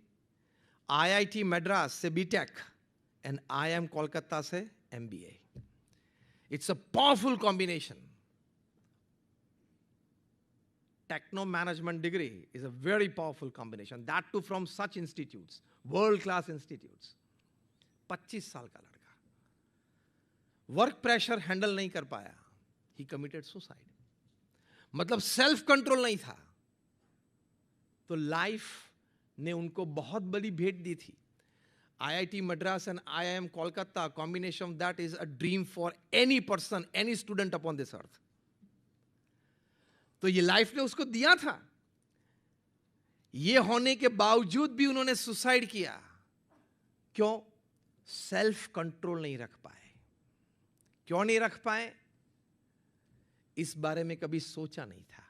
IIT मद्रास से बीटेक एंड IIM कोलकाता से MBA। It's a powerful combination. Techno management degree is a very powerful combination. That too from such institutes, world-class institutes. 25 साल का लड़का, वर्क प्रेशर हैंडल नहीं कर पाया, ही कमिटेड सुसाइड. मतलब सेल्फ कंट्रोल नहीं था. तो लाइफ ने उनको बहुत बड़ी भेंट दी थी. IIT Madras and IIM Kolkata, combination of that is a dream for any person, any student upon this earth. तो ये लाइफ ने उसको दिया था. ये होने के बावजूद भी उन्होंने सुसाइड किया. क्यों? सेल्फ कंट्रोल नहीं रख पाए. क्यों नहीं रख पाए? इस बारे में कभी सोचा नहीं था.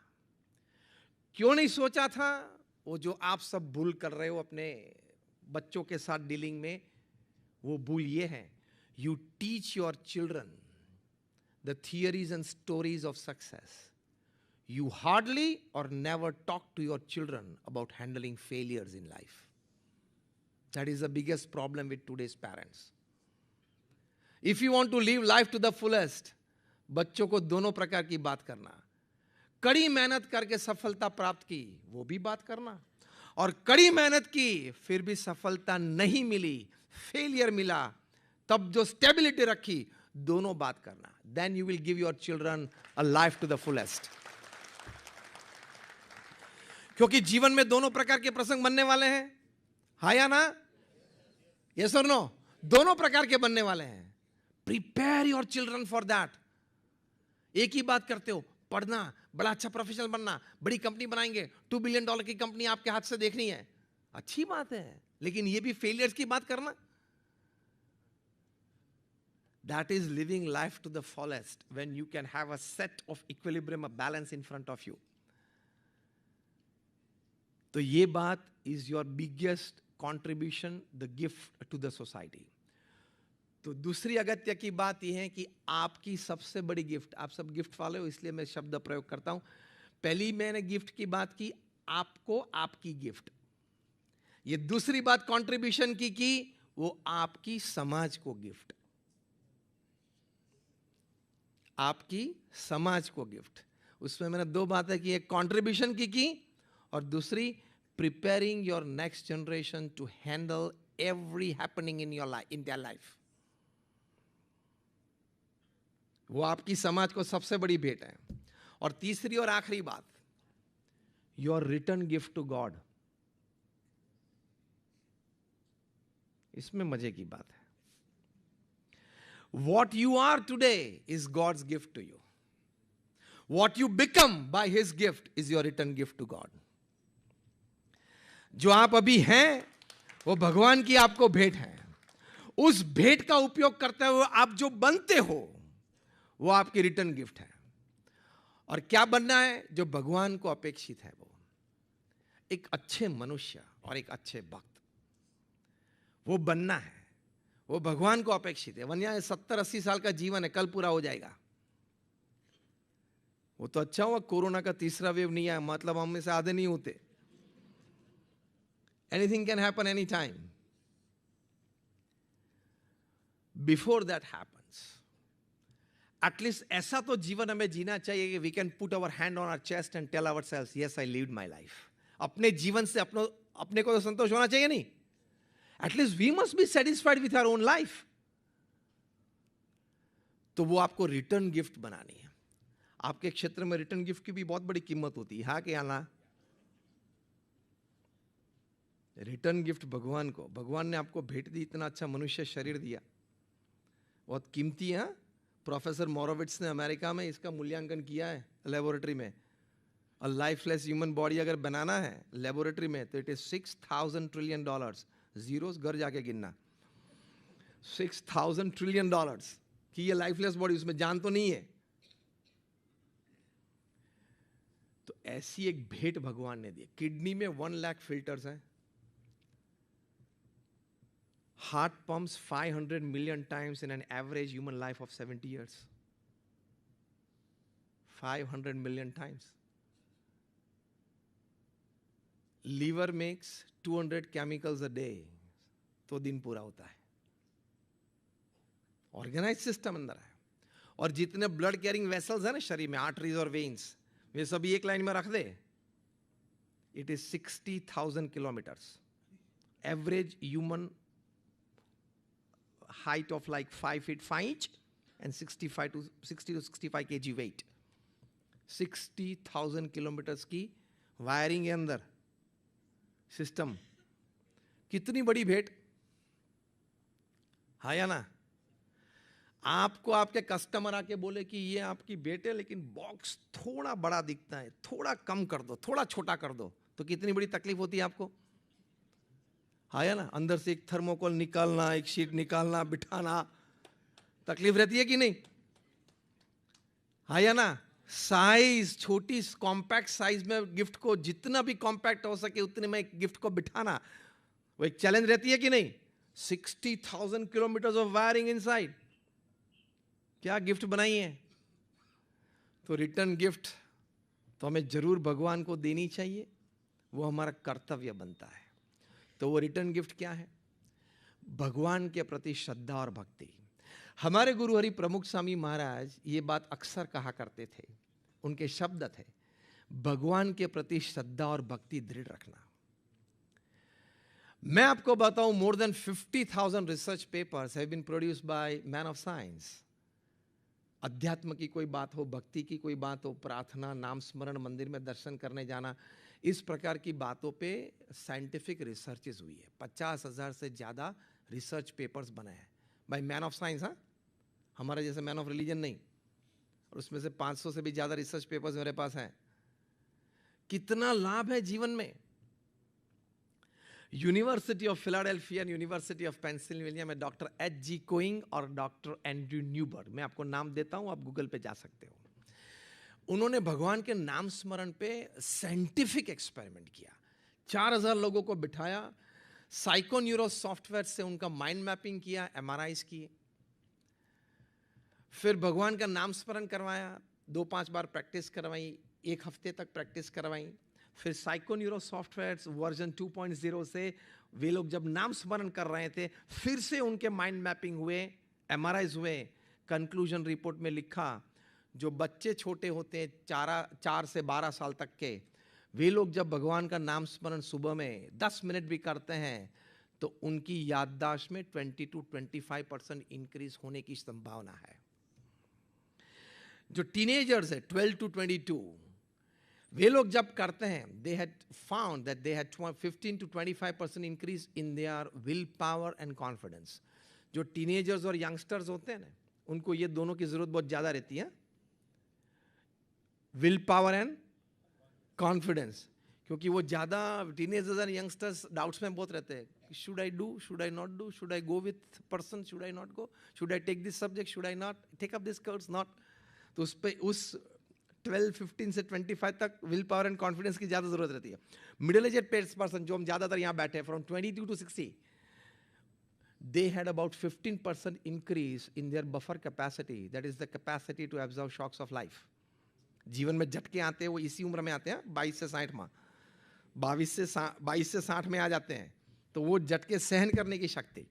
क्यों नहीं सोचा था? वो जो आप सब भूल कर रहे हो अपने बच्चों के साथ डीलिंग में, वो भूल ये है, you teach your children the theories and stories of success. You hardly or never talk to your children about handling failures in life. That is the biggest problem with today's parents. If you want to live life to the fullest, बच्चों को दोनों प्रकार की बात करना. कड़ी मेहनत करके सफलता प्राप्त की, वो भी बात करना. और कड़ी मेहनत की, फिर भी सफलता नहीं मिली, फेलियर मिला, तब जो स्टेबिलिटी रखी, दोनों बात करना. Then you will give your children a life to the fullest. क्योंकि जीवन में दोनों प्रकार के प्रसंग बनने वाले हैं. हाँ या ना? यस और नो? दोनों प्रकार के बनने वाले हैं. Prepare your children for that. एक ही बात करते हो, पढ़ना, बड़ा अच्छा प्रोफेशनल बनना, बड़ी कंपनी बनाएंगे, $2 बिलियन की कंपनी आपके हाथ से देखनी है. अच्छी बात है, लेकिन ये भी फेलियर्स की बात करना. That is living life to the fullest when you can have a set of equilibrium, a balance in front of you. तो ये बात is your biggest contribution, the gift to the society. तो दूसरी अगत्य की बात यह है कि आपकी सबसे बड़ी गिफ्ट, आप सब गिफ्ट वाले हो इसलिए मैं शब्द प्रयोग करता हूं. पहली मैंने गिफ्ट की बात की, आपको आपकी गिफ्ट. ये दूसरी बात कंट्रीब्यूशन की वो आपकी समाज को गिफ्ट. आपकी समाज को गिफ्ट. उसमें मैंने दो बातें की, एक कंट्रीब्यूशन की और दूसरी preparing your next generation to handle every happening in your life, in their life. वो आपकी समाज को सबसे बड़ी भेंट है. और तीसरी और आखिरी बात, your return gift to God. इसमें मजे की बात है. What you are today is God's gift to you. What you become by His gift is your return gift to God. जो आप अभी हैं वो भगवान की आपको भेंट है. उस भेंट का उपयोग करते हुए आप जो बनते हो वो आपकी रिटर्न गिफ्ट है. और क्या बनना है? जो भगवान को अपेक्षित है, वो एक अच्छे मनुष्य और एक अच्छे भक्त, वो बनना है. वो भगवान को अपेक्षित है. वरना 70-80 साल का जीवन है, कल पूरा हो जाएगा. वो तो अच्छा हुआ कोरोना का तीसरा वेव नहीं आया, मतलब हम में से आधे नहीं होते. Anything can happen any time. Before that happens, at least ऐसा तो जीवन हमें जीना चाहिए कि we can put our hand on our chest and tell ourselves, yes I lived my life. अपने जीवन से अपने को तो संतोष होना चाहिए नहीं? At least we must be satisfied with our own life. तो वो आपको रिटर्न गिफ्ट बनानी है. आपके क्षेत्र में रिटर्न गिफ्ट की भी बहुत बड़ी कीमत होती है. हाँ क्या ना? रिटर्न गिफ्ट भगवान को, भगवान ने आपको भेंट दी, इतना अच्छा मनुष्य शरीर दिया, बहुत कीमती है. प्रोफेसर मोरोविट्स ने अमेरिका में इसका मूल्यांकन किया है लेबोरेटरी में. अ लाइफलेस ह्यूमन बॉडी अगर बनाना है लेबोरेटरी में तो इट इज $6,000 ट्रिलियन. जीरोस घर जाके गिनना. $6,000 ट्रिलियन की ये लाइफलेस बॉडी, उसमें जान तो नहीं है. तो ऐसी एक भेंट भगवान ने दी. किडनी में 1 लाख फिल्टर्स हैं. Heart pumps 500 million times in an average human life of 70 years. 500 million times. Liver makes 200 chemicals a day, तो दिन पूरा होता है. ऑर्गेनाइज सिस्टम अंदर है. और जितने ब्लड कैरिंग वेसल्स है ना शरीर में, आर्टरीज और वेन्स, वे सभी एक लाइन में रख दे, it is 60,000 kilometres. Average human height of like 5 feet 5 inch and 60 to 65 kg weight. 60,000 kilometres की वायरिंग है अंदर सिस्टम. कितनी बड़ी भेंट, हाँ या ना? आपको आपके कस्टमर आके बोले कि ये आपकी भेंट है लेकिन बॉक्स थोड़ा बड़ा दिखता है, थोड़ा कम कर दो, थोड़ा छोटा कर दो, तो कितनी बड़ी तकलीफ होती है आपको, हाँ या ना? अंदर से एक थर्मोकोल निकालना, एक शीट निकालना, बिठाना, तकलीफ रहती है कि नहीं, हाँ या ना? साइज, छोटी कॉम्पैक्ट साइज में गिफ्ट को जितना भी कॉम्पैक्ट हो सके उतने में गिफ्ट को बिठाना, वो एक चैलेंज रहती है कि नहीं? 60,000 किलोमीटर्स ऑफ वायरिंग इनसाइड. क्या गिफ्ट बनाई है? तो रिटर्न गिफ्ट तो हमें जरूर भगवान को देनी चाहिए, वो हमारा कर्तव्य बनता है. तो वो रिटर्न गिफ्ट क्या है? भगवान के प्रति श्रद्धा और भक्ति. हमारे गुरु हरि प्रमुख स्वामी महाराज ये बात अक्सर कहा करते थे, उनके शब्द थे, भगवान के प्रति श्रद्धा और भक्ति दृढ़ रखना. मैं आपको बताऊं, more than 50,000 research papers have been produced by man of science. अध्यात्म की कोई बात हो, भक्ति की कोई बात हो, प्रार्थना, नाम स्मरण, मंदिर में दर्शन करने जाना, इस प्रकार की बातों पे साइंटिफिक रिसर्चेस हुई है. 50,000 से ज्यादा रिसर्च पेपर्स बने हैं बाय मैन ऑफ साइंस. हाँ, हमारे जैसे मैन ऑफ रिलीजन नहीं. और उसमें से 500 से भी ज्यादा रिसर्च पेपर्स मेरे पास हैं. कितना लाभ है जीवन में. University of Philadelphia and university of Pennsylvania में डॉक्टर H.G. कोइंग और डॉक्टर एंड्रयू न्यूबर्ग, मैं आपको नाम देता हूं, आप गूगल पे जा सकते हो, उन्होंने भगवान के नाम स्मरण पे साइंटिफिक एक्सपेरिमेंट किया. 4,000 लोगों को बिठाया, साइकोन्यूरो सॉफ्टवेयर से उनका माइंड मैपिंग किया, MRIs किए, फिर भगवान का नाम स्मरण करवाया, 2-5 बार प्रैक्टिस करवाई, 1 हफ्ते तक प्रैक्टिस करवाई. फिर साइकोन्यूरो सॉफ्टवेयर वर्जन 2.0 से वे लोग जब नाम स्मरण कर रहे थे, फिर से उनके माइंड मैपिंग हुए, MRIs हुए. कंक्लूजन रिपोर्ट में लिखा, जो बच्चे छोटे होते हैं 4 से 12 साल तक के, वे लोग जब भगवान का नाम स्मरण सुबह में 10 मिनट भी करते हैं तो उनकी याददाश्त में 20 to 25% इंक्रीज होने की संभावना है. जो टीनेजर्स है 12 to 22, वे लोग जब करते हैं, they had found that they had 15 to 25% increase in their will power and confidence. जो टीनेजर्स और यंगस्टर्स होते हैं ना, उनको ये दोनों की जरूरत बहुत ज्यादा रहती है, विल पावर एंड कॉन्फिडेंस. क्योंकि वो ज्यादा टीनेजर्स और यंगस्टर्स डाउट्स में बहुत रहते हैं, should I do, should I not do, should I go with person, should I not go, should I take this subject, should I not take up this course, not. तो उस पे उस 12, 15 से 25 तक विल पावर एंड कॉन्फिडेंस की ज्यादा जरूरत रहती है. मिडिल एजेड पर्सन जो हम ज्यादातर यहां बैठे हैं, from 22 to 60, they had about 15% increase in their buffer capacity, that is the capacity to absorb shocks of life. जीवन में झटके आते हैं, वो इसी उम्र में आते हैं, 22 से 60 में, 22 से 60 में आ जाते हैं, तो वो झटके सहन करने की शक्ति.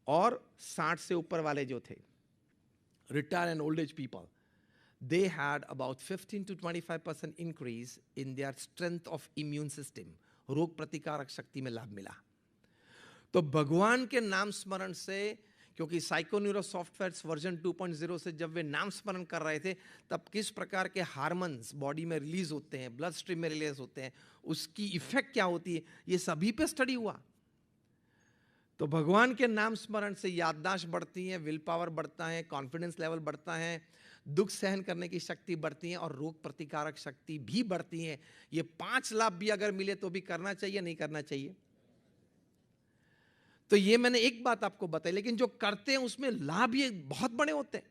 और 60 से ऊपर वाले जो थे, retire and old age people, they had about 15 to 25% increase in their strength of immune system. रोग प्रतिकारक शक्ति में लाभ मिला. तो भगवान के नाम स्मरण से, क्योंकि साइकोन्यूरो सॉफ्टवेयर वर्जन 2.0 से जब वे नाम स्मरण कर रहे थे, तब किस प्रकार के हार्मोन्स बॉडी में रिलीज होते हैं, ब्लड स्ट्रीम में रिलीज होते हैं, उसकी इफेक्ट क्या होती है, ये सभी पे स्टडी हुआ. तो भगवान के नाम स्मरण से याददाश्त बढ़ती है, विल पावर बढ़ता है, कॉन्फिडेंस लेवल बढ़ता है, दुख सहन करने की शक्ति बढ़ती है और रोग प्रतिकारक शक्ति भी बढ़ती है. ये 5 लाभ भी अगर मिले तो भी करना चाहिए, नहीं करना चाहिए. तो ये मैंने एक बात आपको बताई, लेकिन जो करते हैं उसमें लाभ ये बहुत बड़े होते हैं.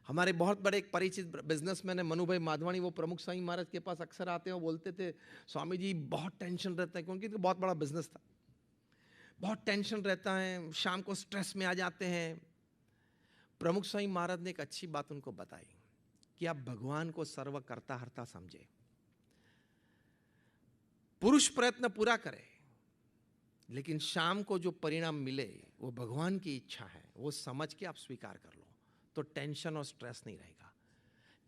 हमारे बहुत बड़े एक परिचित बिजनेसमैन है मनु भाई माधवानी, वो प्रमुख स्वामी महाराज के पास अक्सर आते हैं और बोलते थे, स्वामी जी बहुत टेंशन रहता है, क्योंकि तो बहुत बड़ा बिजनेस था, बहुत टेंशन रहता है, शाम को स्ट्रेस में आ जाते हैं. प्रमुख स्वामी महाराज ने एक अच्छी बात उनको बताई कि आप भगवान को सर्व करता हरता समझे, पुरुष प्रयत्न पूरा करे, लेकिन शाम को जो परिणाम मिले वो भगवान की इच्छा है, वो समझ के आप स्वीकार कर लो, तो टेंशन और स्ट्रेस नहीं रहेगा।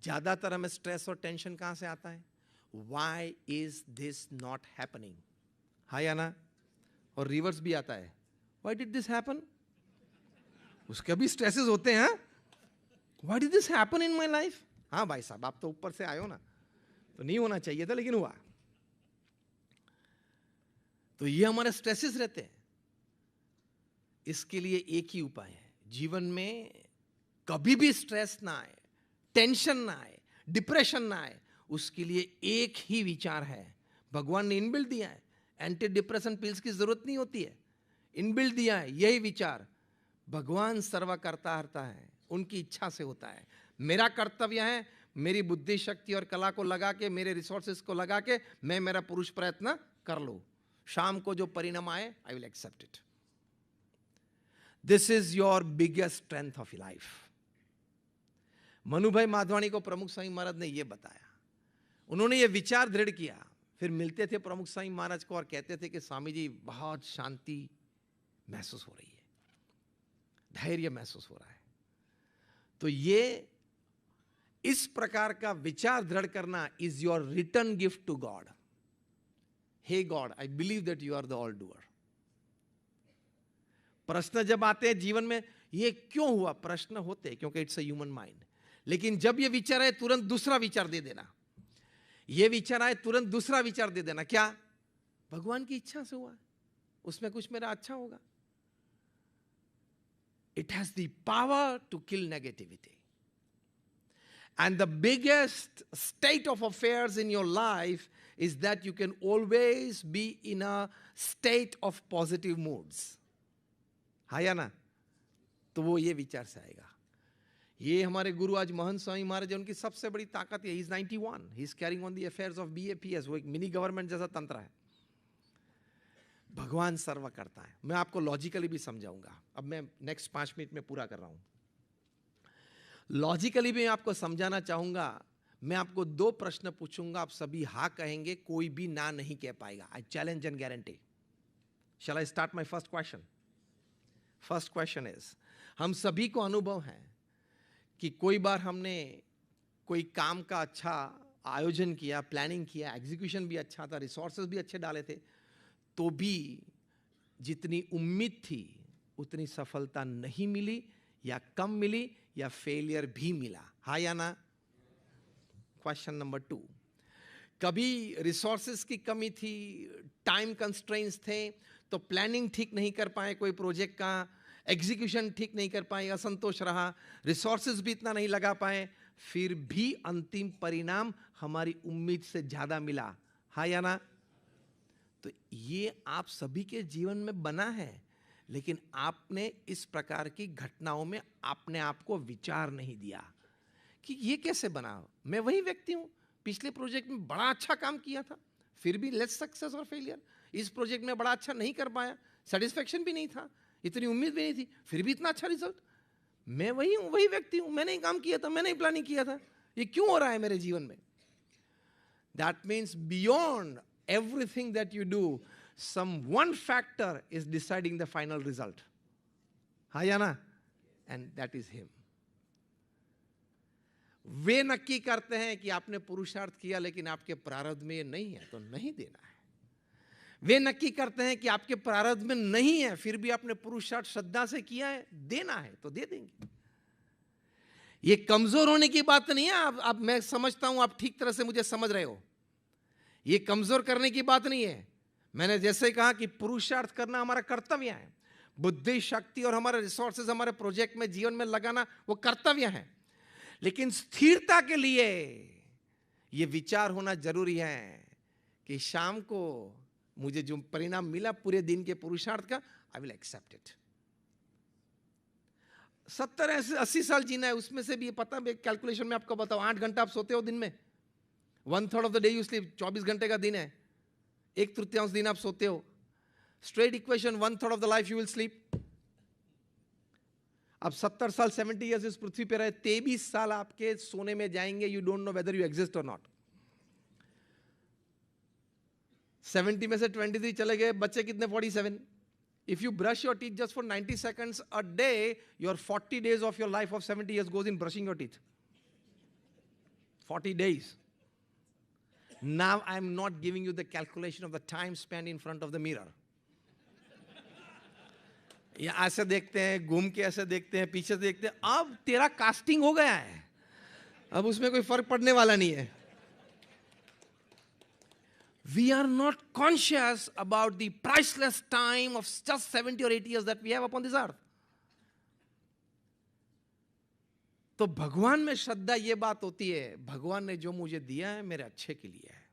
ज्यादातर हमें स्ट्रेस और टेंशन कहां से आता है? Why is this not happening? हाँ या ना? और रिवर्स भी आता है, Why did this happen? उसके भी स्ट्रेसेस होते हैं। Why did this happen in my life? हाँ भाई साहब, आप तो ऊपर से आए हो ना, तो नहीं होना चाहिए था लेकिन हुआ। तो ये हमारे स्ट्रेसेस रहते हैं। इसके लिए एक ही उपाय है, जीवन में कभी भी स्ट्रेस ना आए, टेंशन ना आए, डिप्रेशन ना आए, उसके लिए एक ही विचार है। भगवान ने इनबिल्ट दिया है, एंटी डिप्रेशन पिल्स की जरूरत नहीं होती है, इनबिल्ट दिया है यही विचार। भगवान सर्व करता हरता है, उनकी इच्छा से होता है। मेरा कर्तव्य है मेरी बुद्धि शक्ति और कला को लगा के, मेरे रिसोर्सेस को लगा के मैं मेरा पुरुष प्रयत्न कर लूं। शाम को जो परिणाम आए, I will accept it. This is your biggest strength of life. Manubhai Madhvani को प्रमुख स्वामी महाराज ने यह बताया। उन्होंने ये विचार दृढ़ किया, फिर मिलते थे प्रमुख स्वामी महाराज को और कहते थे कि स्वामी जी बहुत शांति महसूस हो रही है, धैर्य महसूस हो रहा है। तो ये इस प्रकार का विचार दृढ़ करना is your return gift to God. हे God, I believe that you are the all doer. प्रश्न जब आते हैं जीवन में, ये क्यों हुआ, प्रश्न होते हैं क्योंकि इट्स अ ह्यूमन माइंड। लेकिन जब ये विचार आए तुरंत दूसरा विचार दे देना, ये विचार आए तुरंत दूसरा विचार दे देना, क्या भगवान की इच्छा से हुआ, उसमें कुछ मेरा अच्छा होगा। It has the power to kill negativity. And the biggest state of affairs in your life is that you can always be in a state of positive moods. हाँ या ना? तो वो ये विचार से आएगा। ये हमारे गुरु आज महंत स्वामी महाराज, उनकी सबसे बड़ी ताकत है, he is 91, he is carrying on the affairs of BAPS, वो एक मिनी गवर्नमेंट जैसा तंत्र है। भगवान सर्व करता है। मैं आपको लॉजिकली भी समझाऊंगा, अब मैं नेक्स्ट 5 मिनट में पूरा कर रहा हूं। लॉजिकली भी आपको समझाना चाहूंगा। मैं आपको 2 प्रश्न पूछूंगा, आप सभी हाँ कहेंगे, कोई भी ना नहीं कह पाएगा। I challenge and guarantee. Shall I start my first question? First question is, हम सभी को अनुभव है कि कोई बार हमने कोई काम का अच्छा आयोजन किया, प्लानिंग किया, एग्जीक्यूशन भी अच्छा था, रिसोर्सेज भी अच्छे डाले थे, तो भी जितनी उम्मीद थी उतनी सफलता नहीं मिली, या कम मिली, या फेलियर भी मिला। हाँ या ना? क्वेश्चन नंबर 2, कभी रिसोर्सेज की कमी थी, टाइम कंस्ट्रेंट्स थे, तो प्लानिंग ठीक नहीं कर पाए, कोई प्रोजेक्ट का एग्जीक्यूशन ठीक नहीं कर पाए, असंतोष रहा, रिसोर्सेज भी इतना नहीं लगा पाए, फिर भी अंतिम परिणाम हमारी उम्मीद से ज्यादा मिला। हाँ या ना? तो ये आप सभी के जीवन में बना है, लेकिन आपने इस प्रकार की घटनाओं में अपने आप को विचार नहीं दिया कि ये कैसे बना। मैं वही व्यक्ति हूं, पिछले प्रोजेक्ट में बड़ा अच्छा काम किया था, फिर भी लेस सक्सेस और फेलियर। इस प्रोजेक्ट में बड़ा अच्छा नहीं कर पाया, सेटिस्फेक्शन भी नहीं था, इतनी उम्मीद भी नहीं थी, फिर भी इतना अच्छा रिजल्ट। मैं वही हूं, वही व्यक्ति हूं, मैंने ही काम किया था, मैंने ही प्लानिंग किया था, ये क्यों हो रहा है मेरे जीवन में? That means beyond everything that you do, some one factor is deciding the final result. हाँ या ना? And that is him. वे नक्की करते हैं कि आपने पुरुषार्थ किया, लेकिन आपके प्रारब्ध में ये नहीं है तो नहीं देना है। वे नक्की करते हैं कि आपके प्रारब्ध में नहीं है, फिर भी आपने पुरुषार्थ श्रद्धा से किया है, देना है तो दे देंगे। ये कमजोर होने की बात नहीं है। अब मैं समझता हूं आप ठीक तरह से मुझे समझ रहे हो, ये कमजोर करने की बात नहीं है। मैंने जैसे कहा कि पुरुषार्थ करना हमारा कर्तव्य है, बुद्धि शक्ति और हमारे रिसोर्सेज हमारे प्रोजेक्ट में जीवन में लगाना वो कर्तव्य है, लेकिन स्थिरता के लिए ये विचार होना जरूरी है कि शाम को मुझे जो परिणाम मिला पूरे दिन के पुरुषार्थ का, आई विल एक्सेप्ट इट। 70-80 साल जीना है, उसमें से भी ये पता है, कैलकुलेशन में आपको बताओ, 8 घंटा आप सोते हो दिन में, 1/3 of the day you sleep, 24 घंटे का दिन है, 1/3 दिन आप सोते हो। Straight equation, 1/3 of the life you will sleep. अब 70 साल 70 ईयर्स इस पृथ्वी पे रहे, 23 साल आपके सोने में जाएंगे, you don't know whether you exist और नॉट। 70 में से 23 चले गए, बच्चे कितने? 47। If you brush your teeth just for 90 seconds a day, your 40 days of your life of 70 years goes in brushing your teeth. 40 days. Now I'm not giving you the calculation of the time spent in front of the mirror. या ऐसे देखते हैं, घूम के ऐसे देखते हैं, पीछे देखते हैं, अब तेरा कास्टिंग हो गया है, अब उसमें कोई फर्क पड़ने वाला नहीं है. We are not conscious about the priceless time of just 70 or 80 years that we have upon this earth. तो भगवान में श्रद्धा ये बात होती है, भगवान ने जो मुझे दिया है मेरे अच्छे के लिए है.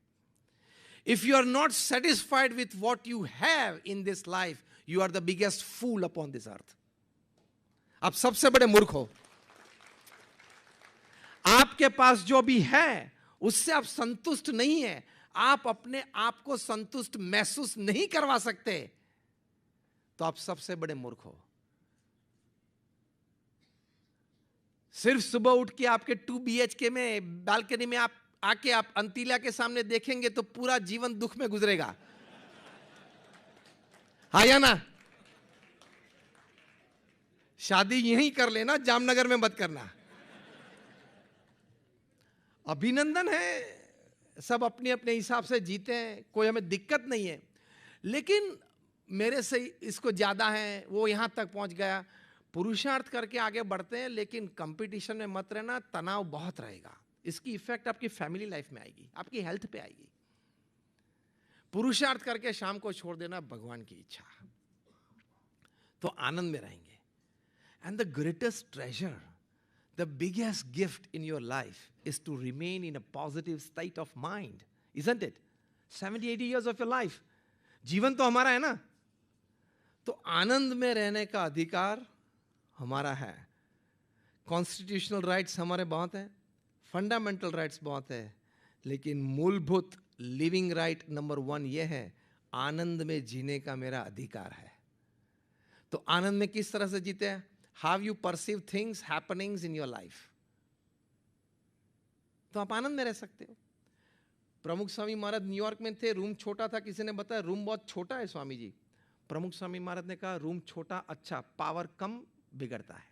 If you are not satisfied with what you have in this life, you are the biggest fool upon this earth. आप सबसे बड़े मूर्ख हो. आपके पास जो भी है उससे आप संतुष्ट नहीं है, आप अपने आप को संतुष्ट महसूस नहीं करवा सकते, तो आप सबसे बड़े मूर्ख हो. सिर्फ सुबह उठ के आपके 2 BHK में बालकनी में आप आके आप अंतिला के सामने देखेंगे तो पूरा जीवन दुख में गुजरेगा. हाँ या ना? शादी यहीं कर लेना, जामनगर में मत करना. अभिनंदन है, सब अपने अपने हिसाब से जीते हैं, कोई हमें दिक्कत नहीं है. लेकिन मेरे से इसको ज्यादा है, वो यहां तक पहुंच गया. पुरुषार्थ करके आगे बढ़ते हैं, लेकिन कंपटीशन में मत रहना, तनाव बहुत रहेगा. इसकी इफेक्ट आपकी फैमिली लाइफ में आएगी, आपकी हेल्थ पे आएगी. पुरुषार्थ करके शाम को छोड़ देना, भगवान की इच्छा, तो आनंद में रहेंगे. And the greatest treasure, the biggest gift in your life is to remain in a positive state of mind, isn't it? 70-80 years of your life. जीवन तो हमारा है ना, तो आनंद में रहने का अधिकार हमारा है. कॉन्स्टिट्यूशनल राइट्स हमारे बहुत हैं, फंडामेंटल राइट्स बहुत है, लेकिन मूलभूत लिविंग राइट नंबर 1 ये है, आनंद में जीने का मेरा अधिकार है. तो आनंद में किस तरह से जीते हैं? How you perceive things, happenings in your life. तो आप आनंद में रह सकते हो. प्रमुख स्वामी महाराज न्यूयॉर्क में थे, रूम छोटा था, किसी ने बताया रूम बहुत छोटा है स्वामी जी. प्रमुख स्वामी महाराज ने कहा रूम छोटा अच्छा, पावर कम बिगड़ता है,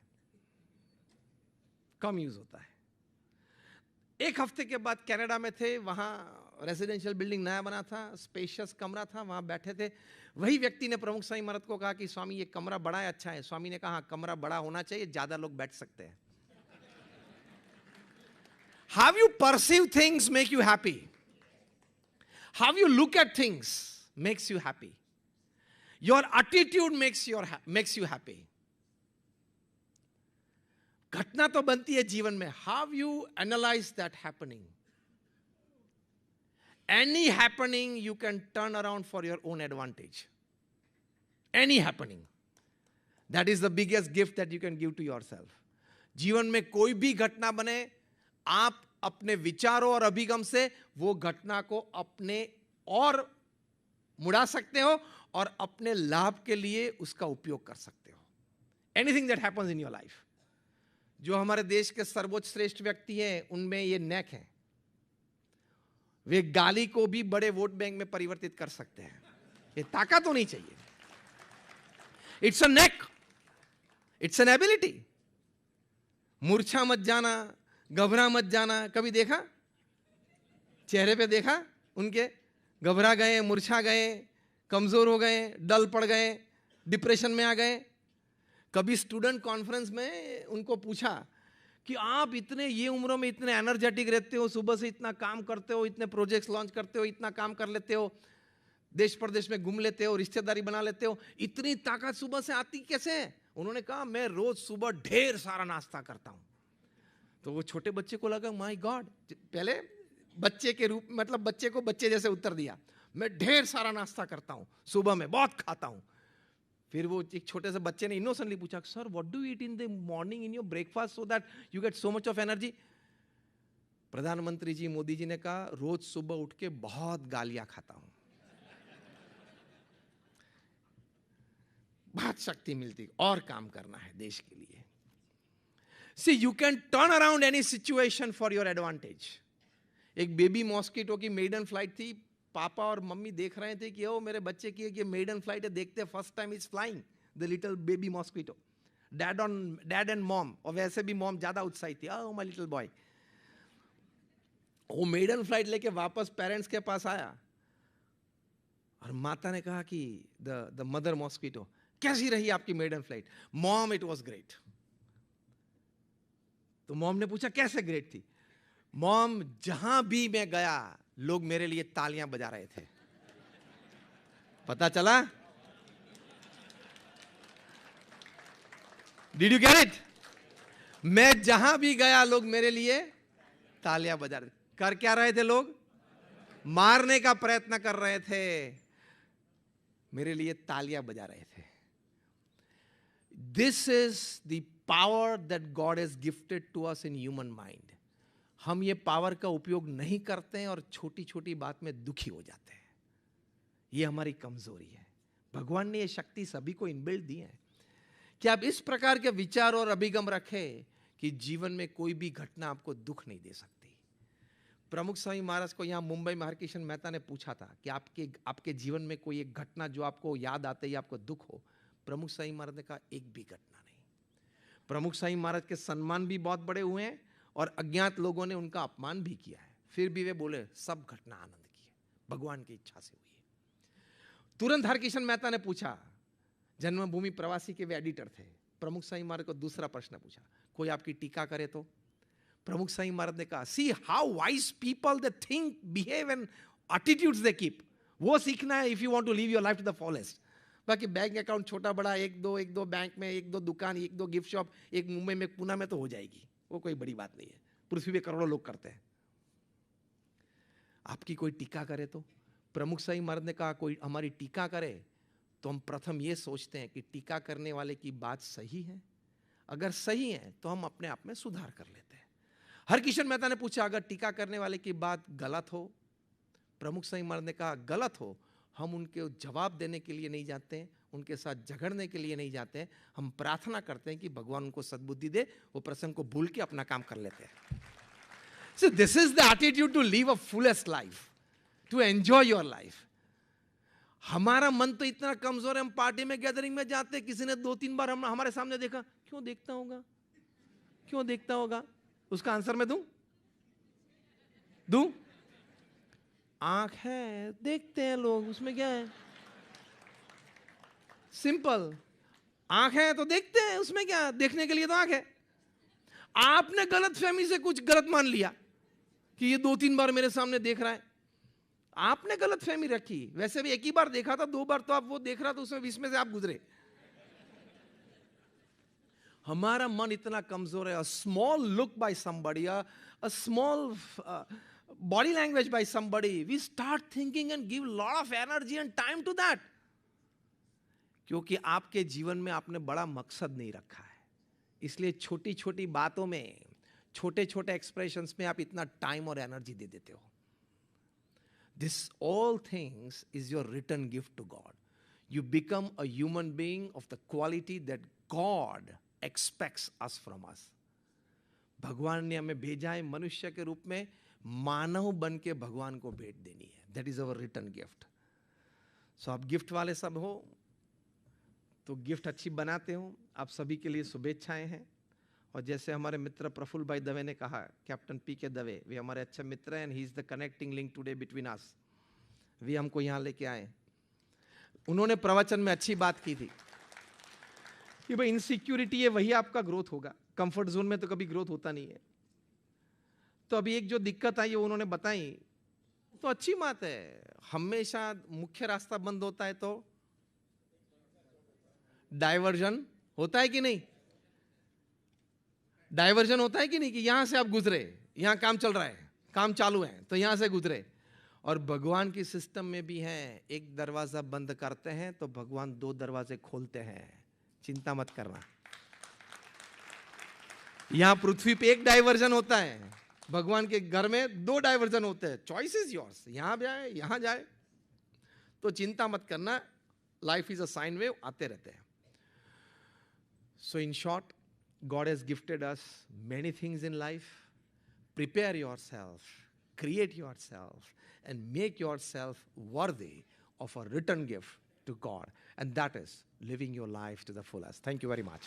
कम यूज होता है. एक हफ्ते के बाद कनाडा में थे, वहां रेजिडेंशियल बिल्डिंग नया बना था, स्पेशियस कमरा था, वहां बैठे थे. वही व्यक्ति ने प्रमुख स्वामी महाराज को कहा कि स्वामी ये कमरा बड़ा है, अच्छा है. स्वामी ने कहा कमरा बड़ा होना चाहिए, ज्यादा लोग बैठ सकते हैं. How you perceive things make you happy. How you look at things makes you happy. Your attitude makes you happy. घटना तो बनती है जीवन में. How you analyze that happening. Any happening you can turn around for your own advantage. Any happening. That is the biggest gift that you can give to yourself. जीवन में कोई भी घटना बने, आप अपने विचारों और अभिगम से वो घटना को अपने और मुड़ा सकते हो और अपने लाभ के लिए उसका उपयोग कर सकते हो. Anything that happens in your life. जो हमारे देश के सर्वोच्च श्रेष्ठ व्यक्ति हैं, उनमें ये नेक है, वे गाली को भी बड़े वोट बैंक में परिवर्तित कर सकते हैं. ये ताकत होनी चाहिए. It's a neck, it's an ability. मूर्छा मत जाना, घबरा मत जाना. कभी देखा चेहरे पे, देखा उनके, घबरा गए, मूर्छा गए, कमजोर हो गए, डल पड़ गए, डिप्रेशन में आ गए. कभी स्टूडेंट कॉन्फ्रेंस में उनको पूछा कि आप इतने ये उम्रों में इतने एनर्जेटिक रहते हो, सुबह से इतना काम करते हो, इतने प्रोजेक्ट्स लॉन्च करते हो, इतना काम कर लेते हो, देश प्रदेश में घूम लेते हो, रिश्तेदारी बना लेते हो, इतनी ताकत सुबह से आती कैसे है? उन्होंने कहा मैं रोज सुबह ढेर सारा नाश्ता करता हूं. तो वो छोटे बच्चे को लगा माय गॉड, पहले बच्चे के रूप, मतलब बच्चे को बच्चे जैसे उत्तर दिया, मैं ढेर सारा नाश्ता करता हूं, सुबह में बहुत खाता हूं. फिर वो एक छोटे से बच्चे ने इनोसेंटली पूछा, sir what do you eat in the morning in your breakfast so that you get so much of energy? प्रधानमंत्री जी मोदी जी ने कहा रोज सुबह उठ के बहुत गालियां खाता हूं, बहुत शक्ति मिलती और काम करना है देश के लिए. See, you can turn around any situation for your advantage. एक बेबी मॉस्किटो की मेडन फ्लाइट थी, पापा और मम्मी देख रहे थे कि ओ मेरे बच्चे की एक ये मेडन फ्लाइट है, देखते first time is flying the little baby mosquito, dad and mom, और वैसे भी मॉम ज्यादा उत्साहित थी, ओ माय लिटिल बॉय। वो मेडन फ्लाइट लेके वापस पेरेंट्स के पास आया और माता ने कहा कि द मदर मॉस्क्विटो, कैसी रही आपकी maiden flight? Mom it was great. तो मॉम ने पूछा कैसे ग्रेट थी? मॉम, जहां भी मैं गया लोग मेरे लिए तालियां बजा रहे थे। पता चला? Did you get it? मैं जहां भी गया लोग मेरे लिए तालियां बजा रहे थे। कर क्या रहे थे लोग? मारने का प्रयत्न कर रहे थे, मेरे लिए तालियां बजा रहे थे। This is the power that God has gifted to us in human mind. हम ये पावर का उपयोग नहीं करते हैं और छोटी छोटी बात में दुखी हो जाते हैं। ये हमारी कमजोरी है। भगवान ने ये शक्ति सभी को इनबिल्ट दी है कि आप इस प्रकार के विचार और अभिगम रखें कि जीवन में कोई भी घटना आपको दुख नहीं दे सकती। प्रमुख स्वामी महाराज को यहाँ मुंबई में हरकिशन मेहता ने पूछा था कि आपके जीवन में कोई एक घटना जो आपको याद आते ही आपको दुख हो। प्रमुख स्वामी महाराज ने कहा एक भी घटना नहीं। प्रमुख स्वामी महाराज के सम्मान भी बहुत बड़े हुए हैं और अज्ञात लोगों ने उनका अपमान भी किया है, फिर भी वे बोले सब घटना आनंद की है, भगवान की इच्छा से हुई है। तुरंत हरकिशन मेहता ने पूछा, जन्मभूमि प्रवासी के वे एडिटर थे, प्रमुख स्वामी महाराज को दूसरा प्रश्न पूछा, कोई आपकी टीका करे तो? प्रमुख स्वामी महाराज ने कहा, see how wise people they think, behave and attitudes they keep, वो सीखना है if you want to live your life to the fullest. बाकी बैंक अकाउंट छोटा बड़ा, एक दो बैंक में, एक दो दुकान, एक दो गिफ्ट शॉप, एक मुंबई में, एक पुणे में, तो हो जाएगी, वो कोई बड़ी बात नहीं है। पृथ्वी पे करोड़ों लोग करते हैं। आपकी कोई टीका करे तो? प्रमुख स्वामी महाराज ने कहा, कोई हमारी टीका करे तो हम प्रथम ये सोचते हैं कि टीका करने वाले की बात सही है, अगर सही है तो हम अपने आप में सुधार कर लेते हैं। हरकिशन मेहता ने पूछा, अगर टीका करने वाले की बात गलत हो? प्रमुख स्वामी महाराज ने कहा, गलत हो, हम उनके जवाब देने के लिए नहीं जाते हैं, उनके साथ झगड़ने के लिए नहीं जाते हैं, हम प्रार्थना करते हैं कि भगवान उनको सद्बुद्धि दे, वो प्रसंग को भूल के अपना काम कर लेते हैं। So this is the attitude to live a fullest life, to enjoy your life. हमारा मन तो इतना कमजोर है, हम पार्टी में गैदरिंग में जाते, किसी ने 2-3 बार हमारे सामने देखा, क्यों देखता होगा, क्यों देखता होगा? उसका आंसर मैं दूं? आंख है, देखते हैं लोग, उसमें क्या है? सिंपल, आंख है तो देखते हैं, उसमें क्या? देखने के लिए तो आंख है। आपने गलत फहमी से कुछ गलत मान लिया कि ये 2-3 बार मेरे सामने देख रहा है, आपने गलत फहमी रखी। वैसे भी एक ही बार देखा था, 2 बार तो आप वो देख रहा था, उसमें 20 में से आप गुजरे। हमारा मन इतना कमजोर है। A small look by somebody, a small body language by somebody, we start thinking and give lot of energy and time to that, क्योंकि आपके जीवन में आपने बड़ा मकसद नहीं रखा है। इसलिए छोटी छोटी बातों में, छोटे छोटे एक्सप्रेशंस में आप इतना टाइम और एनर्जी दे देते हो। This all things is your return gift to God. You become a human being of the quality that God expects us from us. भगवान ने हमें भेजा है मनुष्य के रूप में, मानव बन के भगवान को भेंट देनी है। That is our return gift. So आप गिफ्ट वाले सब हो तो गिफ्ट अच्छी बनाते हो। आप सभी के लिए शुभेच्छाएं हैं। और जैसे हमारे मित्र प्रफुल्ल भाई दवे ने कहा, कैप्टन पी.के. दवे, वे हमारे अच्छे मित्र हैं, and he is the connecting link today between us. वे हमको यहाँ लेके आए। उन्होंने प्रवचन में अच्छी बात की थी कि भाई इनसिक्योरिटी है, वही आपका ग्रोथ होगा, कंफर्ट जोन में तो कभी ग्रोथ होता नहीं है। तो अभी एक जो दिक्कत आई है उन्होंने बताई, तो अच्छी बात है। हमेशा मुख्य रास्ता बंद होता है तो डायवर्जन होता है कि नहीं? डायवर्जन होता है कि नहीं? कि यहां से आप गुजरे, यहां काम चल रहा है, काम चालू है, तो यहां से गुजरे। और भगवान की सिस्टम में भी है, एक दरवाजा बंद करते हैं तो भगवान 2 दरवाजे खोलते हैं। चिंता मत करना। यहां पृथ्वी पे एक डायवर्जन होता है, भगवान के घर में 2 डायवर्जन होते हैं। चॉइस इज योर्स, यहां जाए, यहां जाए, तो चिंता मत करना। Life is a sine wave, आते रहते हैं। So in short, God has gifted us many things in life. Prepare yourself create yourself, and make yourself worthy of a return gift to God. And that is living your life to the fullest. Thank you very much.